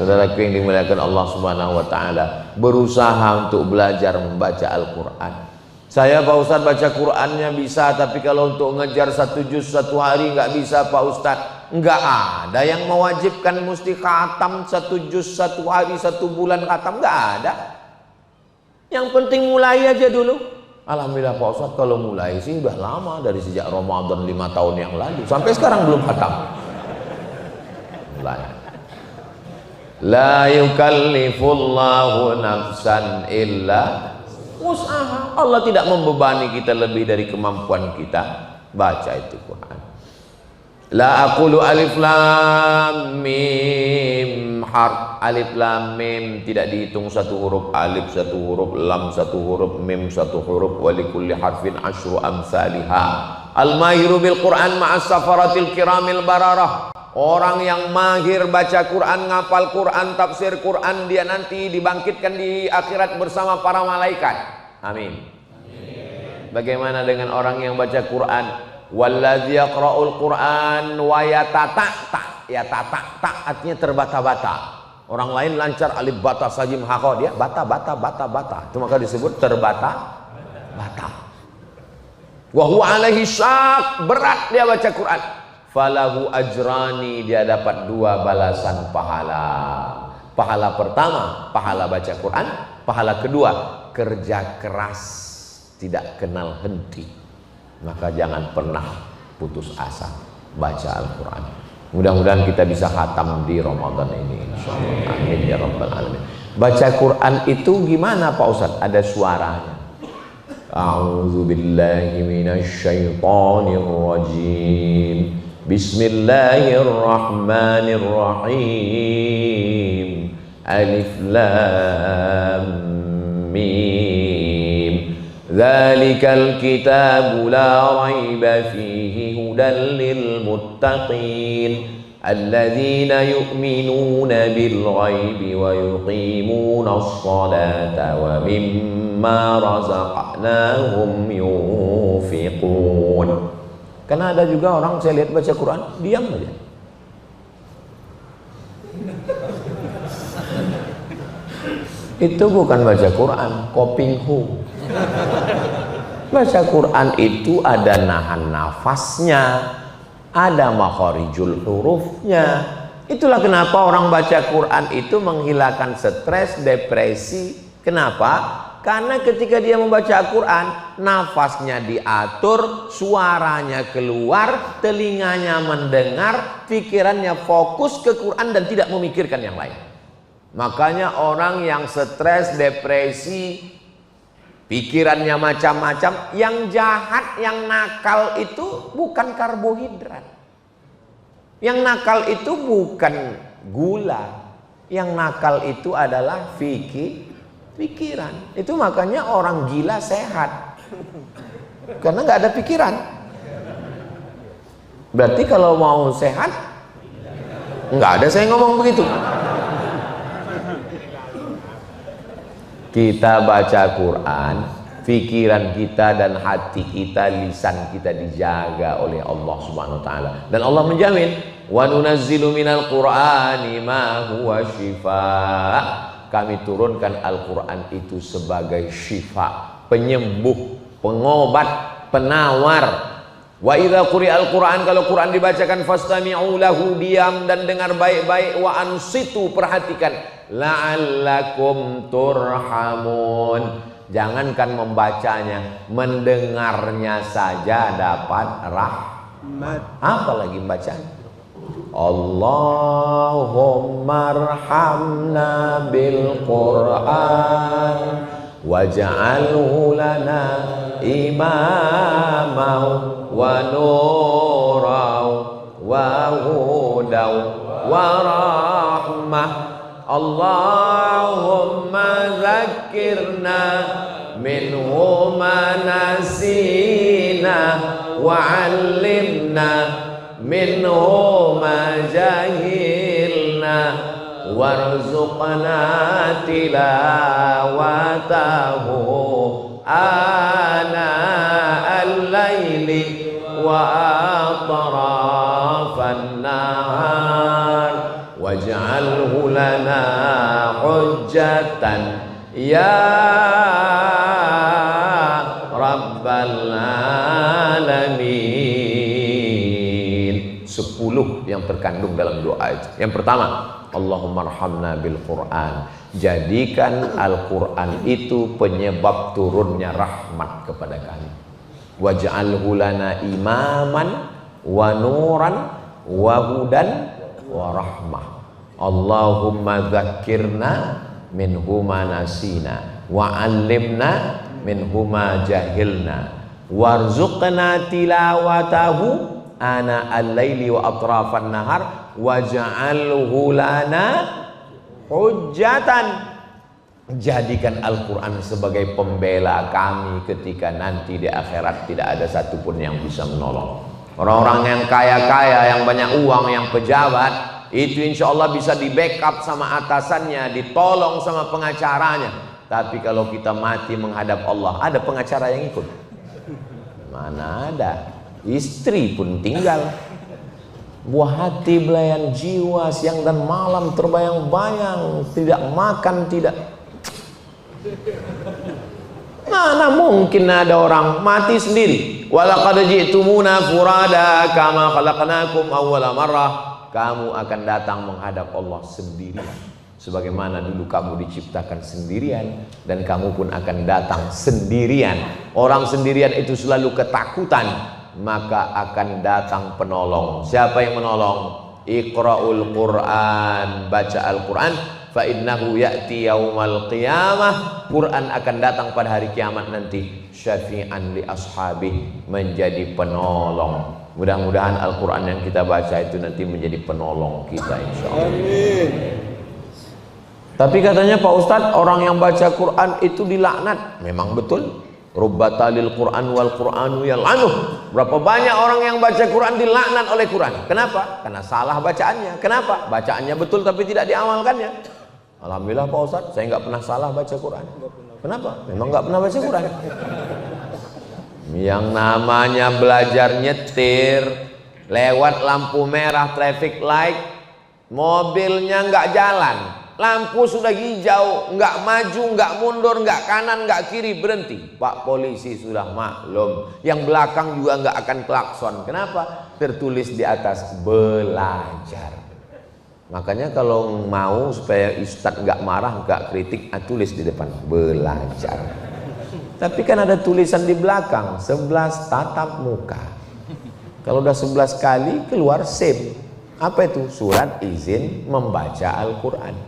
Saudaraku yang dimuliakan Allah Subhanahu wa taala, berusaha untuk belajar membaca Al-Qur'an. Saya Pak Ustaz baca Qur'annya bisa, tapi kalau untuk ngejar 1 juz 1 hari nggak bisa Pak Ustaz. Nggak ada yang mewajibkan mesti khatam 1 juz 1 hari 1 bulan khatam, nggak ada. Yang penting mulai aja dulu. Alhamdulillah Pak Ustaz kalau mulai sih udah lama, dari sejak Ramadan 5 tahun yang lalu sampai sekarang belum khatam. Mulai. La yukallifullahu nafsan illa wus'aha. Allah tidak membebani kita lebih dari kemampuan kita. Baca itu Quran. La aqulu alif lam mim harf. Alif lam mim tidak dihitung 1 huruf, alif 1 huruf, lam 1 huruf, mim 1 huruf, wa likulli harfin asyru amsalihha. Al-mahiru bil Quran ma'as safaratil kiramil bararah. Orang yang mahir baca Quran, ngapal Quran, tafsir Quran, dia nanti dibangkitkan di akhirat bersama para malaikat. Amin. Bagaimana dengan orang yang baca Quran? Wallazi yaqra'ul Quran wa yatata'ta. Yatata'ta artinya terbata-bata. Orang lain lancar alif bata sajim haqqa, dia bata. Itu maka disebut terbata-bata. Wa huwa alaihi syak, berat dia baca Quran. Falahu ajrani, dia dapat 2 balasan pahala. Pahala pertama, pahala baca Quran. Pahala kedua, kerja keras, tidak kenal henti. Maka jangan pernah putus asa baca Al-Quran. Mudah-mudahan kita bisa khatam di Ramadan ini, insyaallah. Amin ya rabbal alamin. Baca Quran itu gimana Pak Ustaz? Ada suaranya. A'udzu billahi minasy syaithanir rajim. Bismillahirrahmanirrahim. Alif lam mim. Dzalikal kitabu la raiba fihi hudan lil muttaqin alladzina yu'minuna bil ghaibi wa yuqimuna as-salata wa mimma razaqnahum yunfiqun. Karena ada juga orang saya lihat baca Quran diam aja. Itu bukan baca Quran, kopinghu. Baca Quran itu ada nahan nafasnya, ada makharijul hurufnya. Itulah kenapa orang baca Quran itu menghilangkan stres, depresi. Kenapa? Karena ketika dia membaca Al-Quran, nafasnya diatur, suaranya keluar, telinganya mendengar, pikirannya fokus ke Quran dan tidak memikirkan yang lain. Makanya orang yang stres, depresi, pikirannya macam-macam, yang jahat, yang nakal itu bukan karbohidrat. Yang nakal itu bukan gula. Yang nakal itu adalah pikiran. Itu makanya orang gila sehat, karena nggak ada pikiran. Berarti kalau mau sehat, nggak ada saya ngomong begitu. Kita baca Quran, pikiran kita dan hati kita, lisan kita dijaga oleh Allah Subhanahu wa taala. Dan Allah menjamin, wa nunazzilu minal Qur'ani ma huwa syifaa. Kami turunkan Al-Qur'an itu sebagai syifa, penyembuh, pengobat, penawar. Wa idza quri'al Qur'an, kalau Quran dibacakan, fastami'u lahu, diam dan dengar baik-baik, wa ansitu, perhatikan, la'allakum turhamun. Jangankan membacanya, mendengarnya saja dapat rahmat. Apalagi bacanya. Allahumma arhamna bil Qur'an waj'alhu lana imamau wa nurau wa hudaw wa rahmah. Allahumma zakkirna minhu ma nasina wa 'allimna minhu ma jahilna warzuqna tilawatahu ana al-laili wa atrafan nahar waj'alhu lana hujjatan ya rabbal alamin. 10 yang terkandung dalam doa itu. Yang pertama, Allahumma arhamna bil Qur'an. Jadikan Al-Quran itu penyebab turunnya rahmat kepada kami. Waj'alhu lana imaman wa nuran wa hudan wa rahmah. Allahumma dzakkirna minhu ma nasina wa 'allimna minhu ma jahilna warzuqna tilawatahu ana al-laili wa atrafan nahar waj'alhu lana hujjatan. Jadikan Al-Quran sebagai pembela kami ketika nanti di akhirat tidak ada satupun yang bisa menolong. Orang-orang yang kaya-kaya, yang banyak uang, yang pejabat, itu insya Allah bisa di backup sama atasannya, ditolong sama pengacaranya. Tapi kalau kita mati menghadap Allah, ada pengacara yang ikut? Mana ada. Istri pun tinggal. Buah hati, belayan jiwa, siang dan malam terbayang-bayang, tidak makan, tidak. Mana mungkin ada orang mati sendiri. Walaqad ji'tumuna furada kama khalaqnakum awwala marrah. Kamu akan datang menghadap Allah sendirian, sebagaimana dulu kamu diciptakan sendirian, dan kamu pun akan datang sendirian. Orang sendirian itu selalu ketakutan, maka akan datang penolong. Siapa yang menolong? Iqra'ul Qur'an, baca Al-Quran, fa innahu ya'ti yaumal qiyamah. Quran akan datang pada hari kiamat nanti, syafi'an li ashabih, menjadi penolong. Mudah-mudahan Al-Quran yang kita baca itu nanti menjadi penolong kita, insyaallah. Amin. Tapi katanya Pak Ustadz, orang yang baca Quran itu dilaknat. Memang betul. Rubbatalil Quran wal Quranu yal'anuh. Berapa banyak orang yang baca Quran dilaknat oleh Quran. Kenapa? Karena salah bacaannya. Kenapa? Bacaannya betul tapi tidak diamalkannya. Alhamdulillah Pak Ustadz, saya nggak pernah salah baca Quran. Kenapa? Memang nggak pernah baca Quran. Yang namanya belajar nyetir, lewat lampu merah traffic light, mobilnya nggak jalan, lampu sudah hijau, nggak maju, nggak mundur, nggak kanan, nggak kiri, berhenti. Pak polisi sudah maklum, yang belakang juga nggak akan klakson. Kenapa? Tertulis di atas belajar. Makanya kalau mau supaya ustadz nggak marah, nggak kritik, tulis di depan belajar. Tapi kan ada tulisan di belakang 11 tatap muka. Kalau udah 11 kali keluar SIM. Apa itu? Surat izin membaca Al-Quran.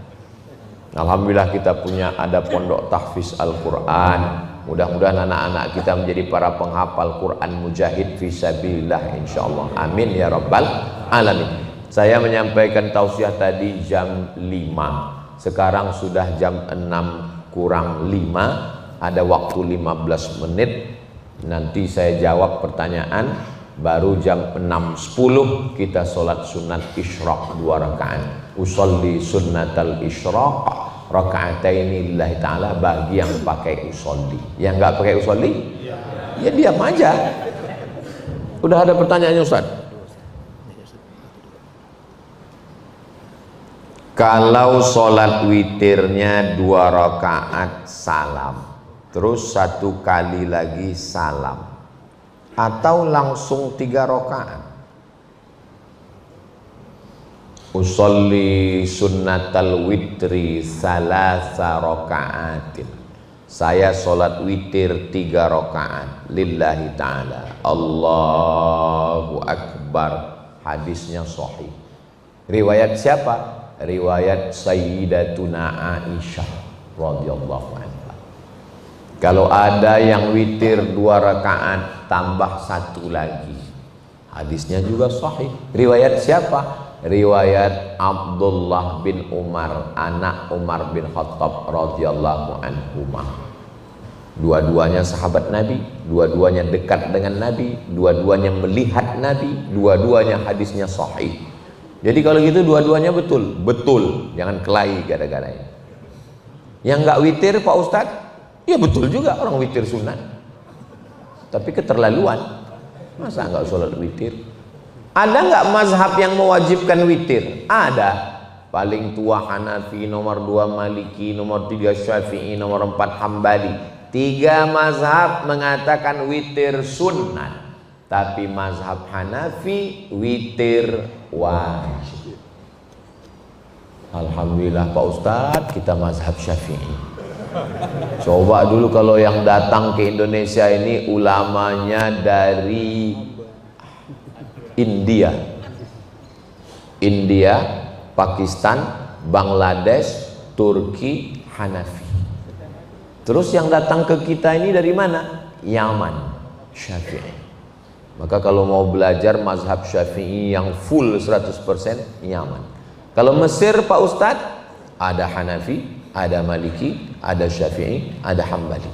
Alhamdulillah kita punya ada pondok tahfiz Al-Quran. Mudah-mudahan anak-anak kita menjadi para penghafal Quran mujahid fisabilillah insyaallah. Amin ya rabbal alamin. Saya menyampaikan tausiah tadi jam 5. Sekarang sudah jam 6 kurang 5. Ada waktu 15 menit. Nanti saya jawab pertanyaan. Baru jam 6.10 kita sholat sunat isyraq 2 rakaat. Usolli sunnatal isyraq Raka'ataini lillahi ta'ala bagi yang pakai usolli. Yang nggak pakai usolli, ya diam aja. Udah ada pertanyaannya Ustaz? Kalau sholat witirnya 2 rakaat salam, terus 1 kali lagi salam, atau langsung 3 rakaat. Usolli sunnatal witri salasa rakaatin. Saya sholat witir 3 rakaat lillahi ta'ala. Allahu Akbar. Hadisnya sahih. Riwayat siapa? Riwayat Sayyidatuna Aisyah radhiyallahu anha. Kalau ada yang witir 2 rakaat tambah 1 lagi, hadisnya juga sahih. Riwayat siapa? Riwayat Abdullah bin Umar, anak Umar bin Khattab radhiyallahu anhuma. Dua-duanya sahabat Nabi, dua-duanya dekat dengan Nabi, dua-duanya melihat Nabi, dua-duanya hadisnya sahih. Jadi kalau gitu dua-duanya betul, jangan kelahi gara-garanya. Yang nggak witir Pak Ustadz, ya betul juga orang witir sunat, tapi keterlaluan. Masa nggak sholat witir? Ada nggak mazhab yang mewajibkan witir? Ada. Paling tua Hanafi, nomor 2 Maliki, nomor 3 Syafi'i, nomor 4 Hambali. 3 mazhab mengatakan witir sunat. Tapi mazhab Hanafi witir wajib. Alhamdulillah Pak Ustadz, kita mazhab Syafi'i. Coba dulu kalau yang datang ke Indonesia ini ulamanya dari India, Pakistan, Bangladesh, Turki, Hanafi. Terus yang datang ke kita ini dari mana? Yaman, Syafi'i. Maka kalau mau belajar mazhab Syafi'i yang full 100% Yaman. Kalau Mesir Pak Ustadz, ada Hanafi, ada Maliki, ada Syafi'i, ada Hambali.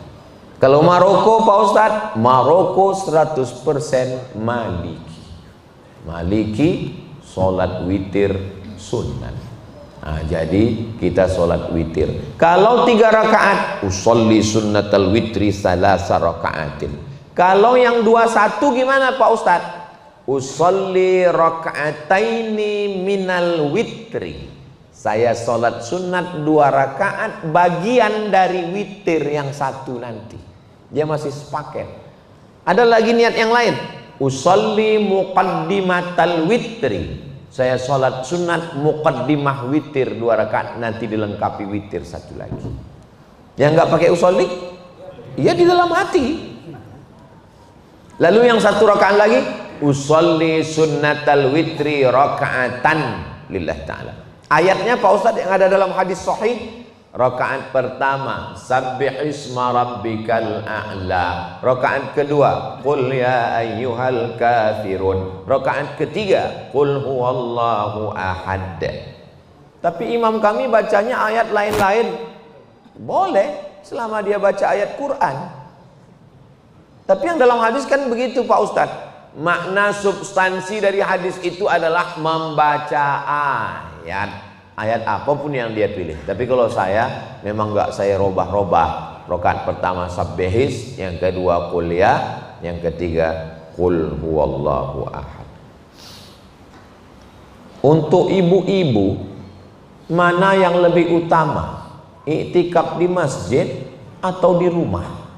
Kalau Maroko Pak Ustadz, Maroko 100% Maliki. Maliki sholat witir sunnah. Nah, jadi kita sholat witir. Kalau 3 rakaat, usolli sunnatal witri salasa rakaatin. Kalau yang 21 gimana Pak Ustadz? Usolli raka'ataini minal witri. Saya sholat sunat 2 rakaat bagian dari witir yang 1 nanti. Dia masih sepaket. Ada lagi niat yang lain. Usolli muqaddimatal witri. Saya sholat sunat muqaddimah witir 2 rakaat, nanti dilengkapi witir 1 lagi. Yang nggak pakai usolli, ya di dalam hati. Lalu yang 1 rakaat lagi, usolli sunnatal witri rakaatan lillah ta'ala. Ayatnya Pak Ustadz yang ada dalam hadis sahih, rakaat pertama sabbih isma rabbikal a'la, rakaat kedua qul ya ayyuhal kafirun, rakaat ketiga qul huwallahu ahad. Tapi imam kami bacanya ayat lain-lain. Boleh selama dia baca ayat Quran. Tapi yang dalam hadis kan begitu Pak Ustadz. Makna substansi dari hadis itu adalah membaca ayat. Ayat apapun yang dia pilih. Tapi kalau saya memang nggak saya robah-robah. Rakaat pertama sabbihis, yang kedua qul ya, yang ketiga qul huwallahu ahad. Untuk ibu-ibu, mana yang lebih utama? Iktikaf di masjid atau di rumah?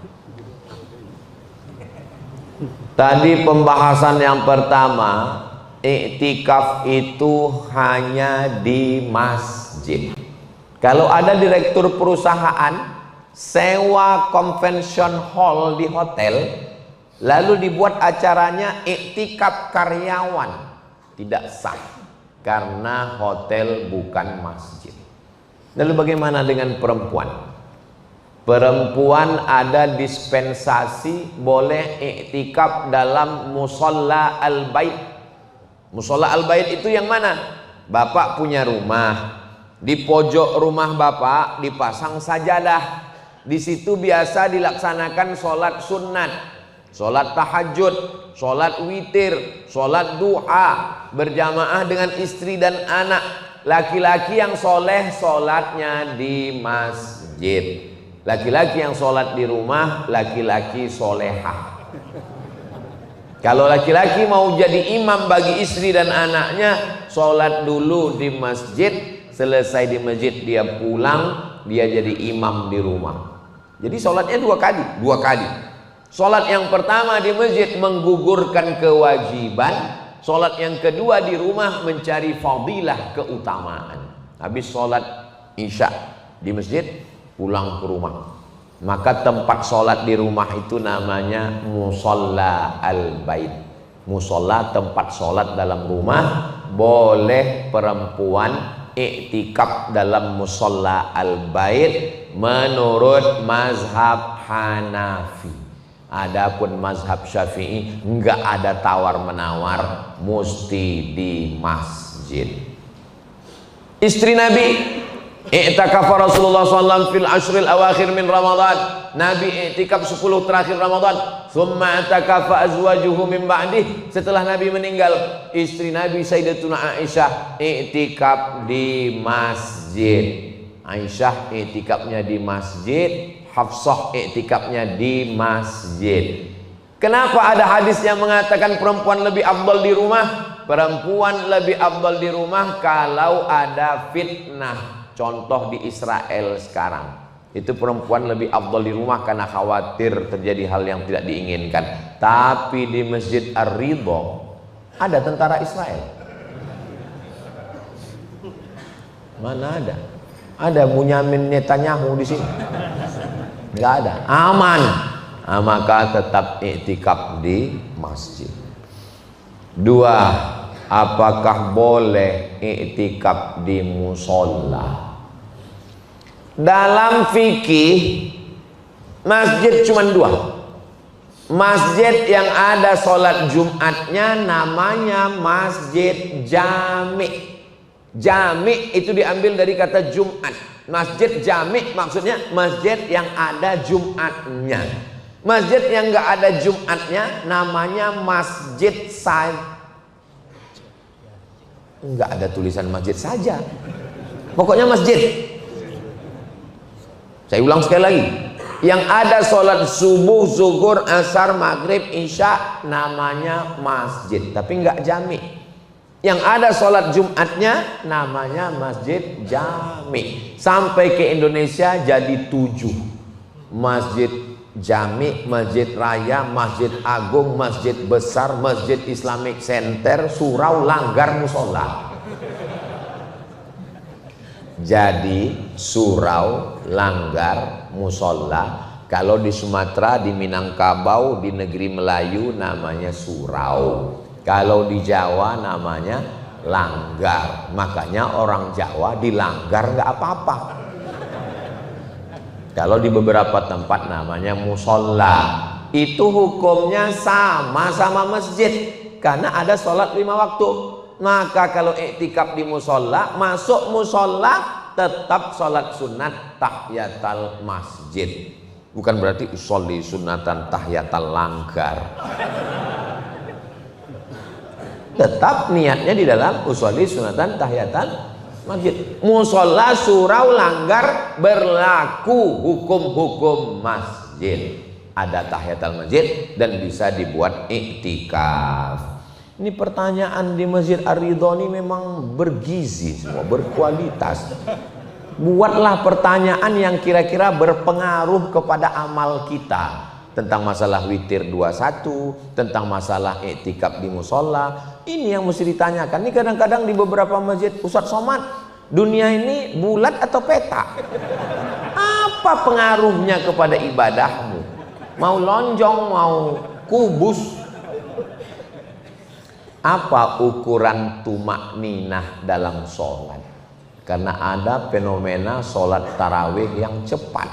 Tadi pembahasan yang pertama, iktikaf itu hanya di masjid. Kalau ada direktur perusahaan sewa convention hall di hotel, lalu dibuat acaranya iktikaf karyawan, tidak sah karena hotel bukan masjid. Lalu bagaimana dengan perempuan? Perempuan ada dispensasi boleh iktikaf dalam musalla al-bait. Musalla al-bait itu yang mana? Bapak punya rumah, di pojok rumah bapak dipasang sajadah. Di situ biasa dilaksanakan sholat sunat, sholat tahajud, sholat witir, sholat duha berjamaah dengan istri dan anak. laki-laki yang soleh sholatnya di masjid. Laki-laki yang sholat di rumah, laki-laki solehah. Kalau laki-laki mau jadi imam bagi istri dan anaknya, sholat dulu di masjid. Selesai di masjid dia pulang, dia jadi imam di rumah. Jadi sholatnya dua kali. Sholat yang pertama di masjid menggugurkan kewajiban. Sholat yang kedua di rumah mencari fadilah, keutamaan. Habis sholat isya di masjid, pulang ke rumah. Maka tempat sholat di rumah itu namanya musolla al-bait. Musolla tempat sholat dalam rumah. Boleh perempuan iktikaf dalam musolla al-bait menurut mazhab Hanafi. Adapun mazhab Syafi'i enggak ada tawar-menawar, mesti di masjid. Istri Nabi i'takafa Rasulullah SAW fil ashril awakhir min Ramadan. Nabi i'tikaf 10 terakhir Ramadan. Thumma i'takafa azwajuhu min ba'dih. Setelah Nabi meninggal, istri Nabi Sayyidatuna Aisyah i'tikaf di masjid. Aisyah i'tikafnya di masjid, Hafsah i'tikafnya di masjid. Kenapa ada hadis yang mengatakan perempuan lebih afdal di rumah? Perempuan lebih afdal di rumah kalau ada fitnah. Contoh di Israel sekarang, itu perempuan lebih afdal di rumah karena khawatir terjadi hal yang tidak diinginkan. Tapi di Masjid Ar-Ridha ada tentara Israel. Mana ada? Ada Bunyamin Netanyahu di sini? Nggak ada. Aman. Maka tetap iktikaf di masjid. 2. Apakah boleh iktikaf di musola? Dalam fikih masjid cuma 2. Masjid yang ada sholat Jumatnya namanya masjid jami'. Jami' itu diambil dari kata Jumat. Masjid jami' maksudnya masjid yang ada Jumatnya. Masjid yang nggak ada Jumatnya namanya masjid nggak ada tulisan masjid saja. Pokoknya masjid. Saya ulang sekali lagi. Yang ada sholat subuh, zuhur, asar, maghrib, isya namanya masjid, tapi nggak jami'. Yang ada sholat Jumatnya namanya masjid jami'. Sampai ke Indonesia jadi 7. Masjid jami', masjid raya, masjid agung, masjid besar, masjid Islamic Center, surau, langgar, musola. Jadi surau, langgar, musola. Kalau di Sumatera, di Minangkabau, di negeri Melayu namanya surau. Kalau di Jawa namanya langgar. Makanya orang Jawa di langgar nggak apa-apa. Kalau di beberapa tempat namanya musola. Itu hukumnya sama masjid. Karena ada sholat 5 waktu. Maka kalau iktikaf di musola, masuk musola tetap sholat sunat tahiyatul masjid. Bukan berarti usolli sunatan tahiyatul langgar. Tetap niatnya di dalam usolli sunatan tahiyatul masjid. Musola, surau, langgar berlaku hukum-hukum masjid. Ada tahiyatul masjid dan bisa dibuat iktikaf. Ini pertanyaan di Masjid Ar-Ridha ini memang bergizi semua, berkualitas. Buatlah pertanyaan yang kira-kira berpengaruh kepada amal kita. Tentang masalah witir 21, tentang masalah iktikaf di musola. Ini yang mesti ditanyakan. Ini kadang-kadang di beberapa masjid, Ustadz Somad, dunia ini bulat atau peta? Apa pengaruhnya kepada ibadahmu? Mau lonjong, mau kubus? Apa ukuran tumakninah dalam sholat? Karena ada fenomena sholat tarawih yang cepat.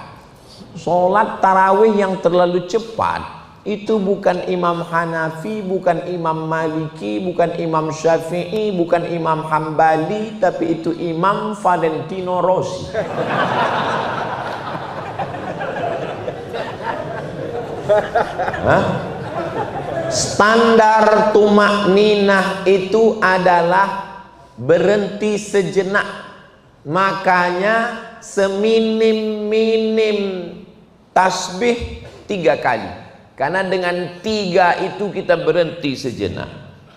Sholat tarawih yang terlalu cepat itu bukan Imam Hanafi, bukan Imam Maliki, bukan Imam Syafi'i, bukan Imam Hambali, tapi itu Imam Valentino Rossi. Hah? Standar tumakninah itu adalah berhenti sejenak. Makanya seminim-minim tasbih 3 kali. Karena dengan 3 itu kita berhenti sejenak.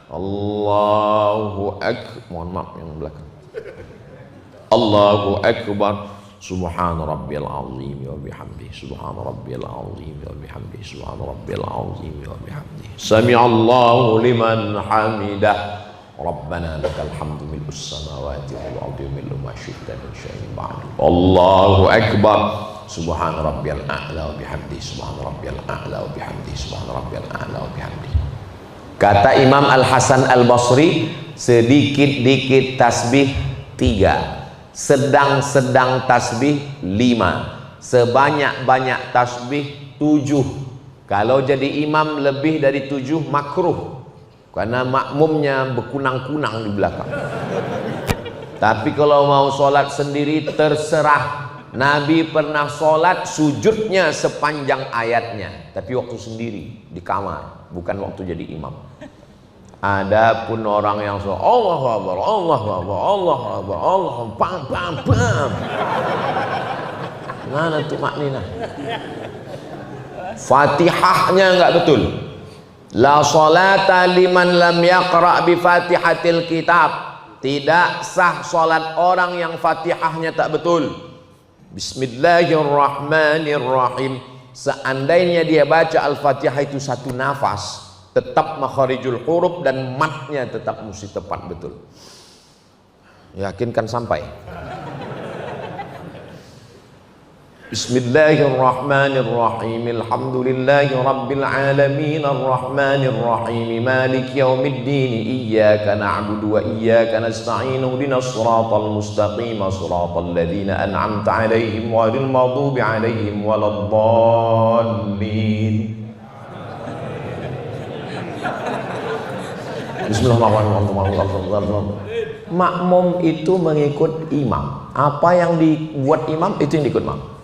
Allahu Akbar. Mohon maaf yang belakang. Allahu Akbar. Subhana rabbiyal azim wa bihamdihi. Subhana rabbiyal azim wa bihamdihi. Subhana rabbiyal azim wa bihamdihi. Sami'allahu liman hamidah. Rabbana lakal hamdu mil'us samawati wal ardi wa mil'u ma syi'ta min syai'in ba'du. Allahu Akbar. Subhana rabbiyal a'la wa bihamdihi. Subhana rabbiyal a'la wa bihamdihi. Subhana rabbiyal a'la wa bihamdihi. Kata Imam Al-Hasan Al-Basri, sedikit-dikit tasbih 3, sedang-sedang tasbih 5, sebanyak-banyak tasbih 7. Kalau jadi imam lebih dari 7 makruh, karena makmumnya berkunang-kunang di belakang. Tapi kalau mau sholat sendiri terserah. Nabi pernah sholat sujudnya sepanjang ayatnya, tapi waktu sendiri di kamar, bukan waktu jadi imam. Adapun orang yang sholat Allahu Akbar, Allahu Akbar, Allahu Akbar, Allah pam pam pam. Mana tuh maknina? Fatihahnya enggak betul. La sholata liman lam yaqra bi Fatihatil kitab. Tidak sah sholat orang yang Fatihahnya tak betul. Bismillahirrahmanirrahim. Seandainya dia baca Al-Fatihah itu satu nafas, tetap makharijul huruf dan matnya tetap mesti tepat betul. Yakinkan sampai. Bismillahirrahmanirrahim. Alhamdulillahi rabbil alamin arrahmanir rahim maliki yaumiddin iyyaka na'budu wa iyyaka nasta'in ihdinas siratal mustaqim siratal ladzina an'amta 'alaihim ghairil maghdubi 'alaihim waladdallin. Bismillahirrahmanirrahim. Makmum itu mengikut imam. Apa yang dibuat imam itu yang diikut imam.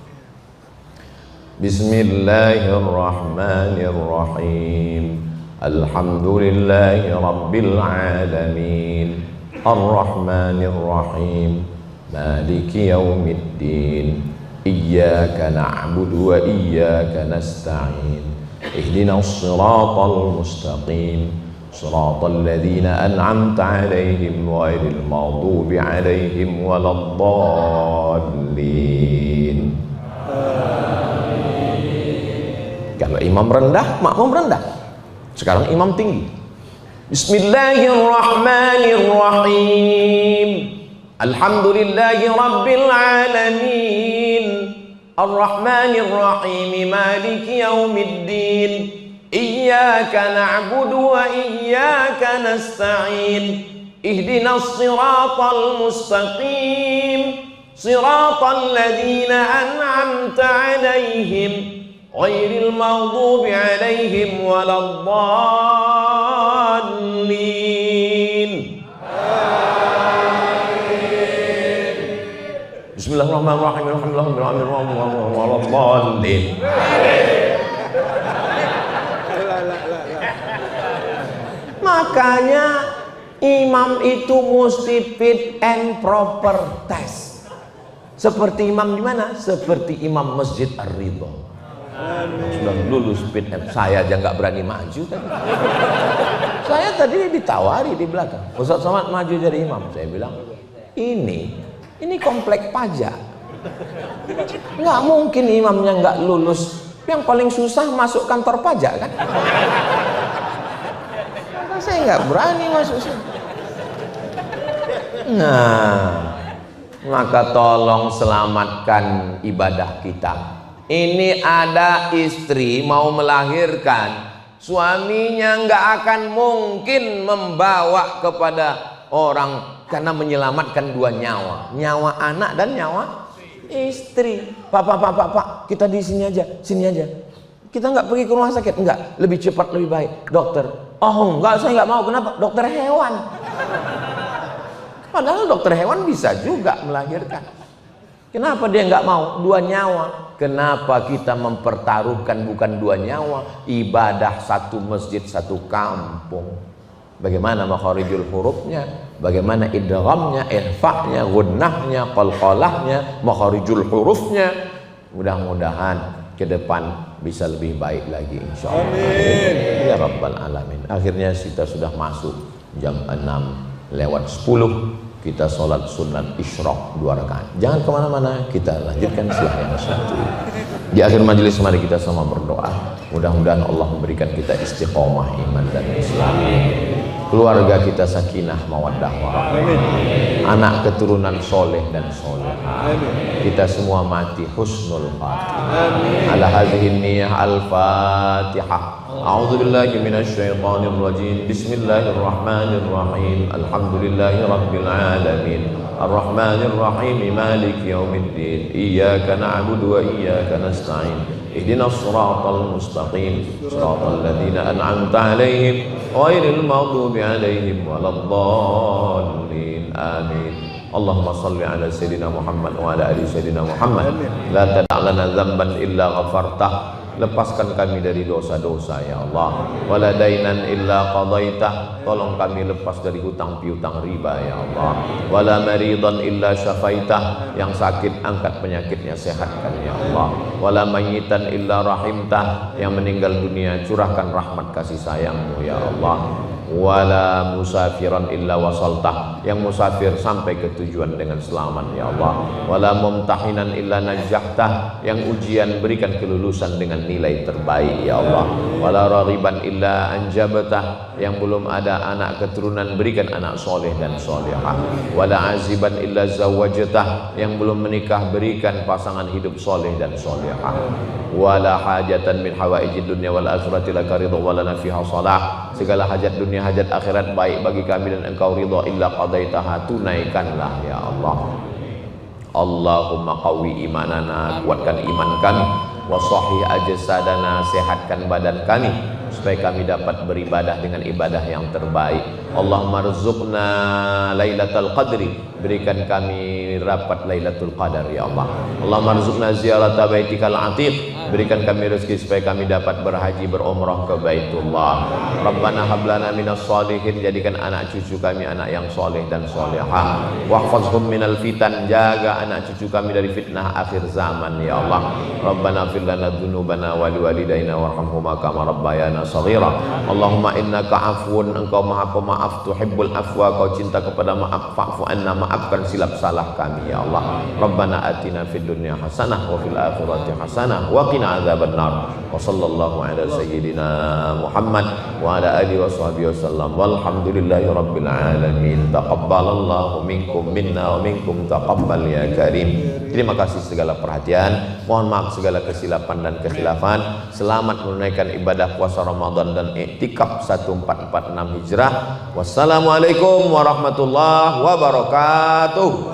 Bismillahirrahmanirrahim. Alhamdulillahi rabbil alamin. Ar-Rahmanir Rahim. Maliki yaumiddin. Iyyaka na'budu wa iyyaka nasta'in. Ihdinas siratal mustaqim. Siratal ladzina an'amta 'alaihim ghairil maghdubi 'alaihim waladdallin. Kalau imam rendah, makmum rendah. Sekarang imam tinggi. Bismillahirrahmanirrahim. Alhamdulillahi rabbil alamin. Ar-Rahmanir Rahim. Maliki yaumiddin. Iyyaka na'budu wa iyyaka nasta'in. Ihdinas siratal mustaqim. Siratal ladzina an'amta 'alaihim ghairil maghdubi 'alaihim waladdallin. Amin. Bismillahirrahmanirrahim. Alhamdulillahirabbil waladdallin. Makanya imam itu mesti fit and proper test. Seperti imam di mana? Seperti imam Masjid Ar-Ridha. Sudah lulus fit and. Saya aja nggak berani maju tadi. Saya tadi ditawari di belakang. Ustaz Somad maju jadi imam. Saya bilang, ini komplek pajak. Nggak mungkin imamnya nggak lulus. Yang paling susah masuk kantor pajak kan? Saya nggak berani masuk sini. Nah, maka tolong selamatkan ibadah kita. Ini ada istri mau melahirkan, suaminya nggak akan mungkin membawa kepada orang karena menyelamatkan 2 nyawa, nyawa anak dan nyawa istri. Pak, kita di sini aja, sini aja. Kita nggak pergi ke rumah sakit, enggak, lebih cepat lebih baik. Dokter, oh enggak, saya nggak mau. Kenapa? Dokter hewan. Padahal dokter hewan bisa juga melahirkan. Kenapa dia nggak mau? 2 nyawa. Kenapa kita mempertaruhkan bukan 2 nyawa? Ibadah satu masjid, satu kampung. bagaimana makharijul hurufnya, bagaimana idghamnya, ikhfa'nya, gunnahnya, qalqalahnya, makharijul hurufnya. Mudah-mudahan ke depan bisa lebih baik lagi insyaallah. Amin ya rabbal alamin. Akhirnya kita sudah masuk jam 6:10. Kita sholat sunat isyraq 2 rakaat. Jangan kemana-mana, kita lanjutkan setelah yang satu. Di akhir majelis mari kita sama berdoa. Mudah-mudahan Allah memberikan kita istiqomah iman dan Islam. Keluarga kita sakinah mawaddah warahmah. Anak keturunan soleh dan solehah. Kita semua mati husnul khatimah. Ala hadhihi niyyah al-Fatihah. A'udzu billahi minasy syaithanir rajim. Bismillahirrahmanirrahim. Alhamdulillahirabbil alamin. Arrahmanir rahim. Maliki yaumiddin. Iyyaka na'budu wa iyyaka nasta'in. Ihdinas siratal mustaqim. Siratal ladzina an'amta 'alaihim ghairil maghdubi 'alaihim waladdallin. Amin. Allahumma salli ala sayyidina Muhammad wa ala ali sayyidina Muhammad. La tada' lana dzamban illa ghafartah. Lepaskan kami dari dosa-dosa ya Allah. Wala dainan illa qadaitah. Tolong kami lepas dari hutang piutang riba ya Allah. Wala maridan illa syafaitah. Yang sakit angkat penyakitnya, sehatkan ya Allah. Wala mayyitan illa rahimtah. Yang meninggal dunia curahkan rahmat kasih sayangmu ya Allah. Wala musafiran illa wasaltah. Yang musafir sampai ke tujuan dengan selamat ya Allah. Wala mumtahinan illa najjahtah. Yang ujian berikan kelulusan dengan nilai terbaik ya Allah. Wala raghiban illa anjabtah. Yang belum ada anak keturunan berikan anak soleh dan solehah. Wala aziban illa zawajtah. Yang belum menikah berikan pasangan hidup soleh dan solehah. Wala hajatan min hawaijid dunya wal akhirati laka ridha wa lana fiha salah. Segala hajat dunia hajat akhirat baik bagi kami dan engkau ridha illa qadaitaha, tunaikanlah ya Allah. Allahumma qawi imanana, kuatkan iman kami, wa sahih ajsadana, sehatkan badan kami supaya kami dapat beribadah dengan ibadah yang terbaik. Allahumma rzuqna lailatul qadri, berikan kami rapat lailatul qadar ya Allah. Allahumma rzuqna ziyarata baitikal atiq, berikan kami rezeki supaya kami dapat berhaji berumrah ke Baitullah. Rabbana hablana minas shalihin, jadikan anak cucu kami anak yang soleh dan solehah. Wahfazhum minal fitan, jaga anak cucu kami dari fitnah akhir zaman ya Allah. Rabbana fir lana dzunubana wa liwalidayna warhamhuma kama rabbayana shaghira. Allahumma innaka afwun, engkau maha pemaaf, tuhibbul afwa, kau cinta kepada maaf, fa'fu anna, maafkan silap salah kami ya Allah. Rabbana atina fid dunya hasanah wa fil akhirati hasanah wa qina adzabannar. Wa sallallahu ala sayyidina Muhammad wa ala alihi wa sahbihi wasallam. Walhamdulillahi rabbil alamin. Taqabbalallahu minkum minna wa minkum taqabbal ya karim. Terima kasih segala perhatian. Mohon maaf segala kesilapan dan kekhilafan. Selamat menunaikan ibadah puasa Ramadan dan iktikaf 1446 Hijrah. Wassalamualaikum warahmatullahi wabarakatuh.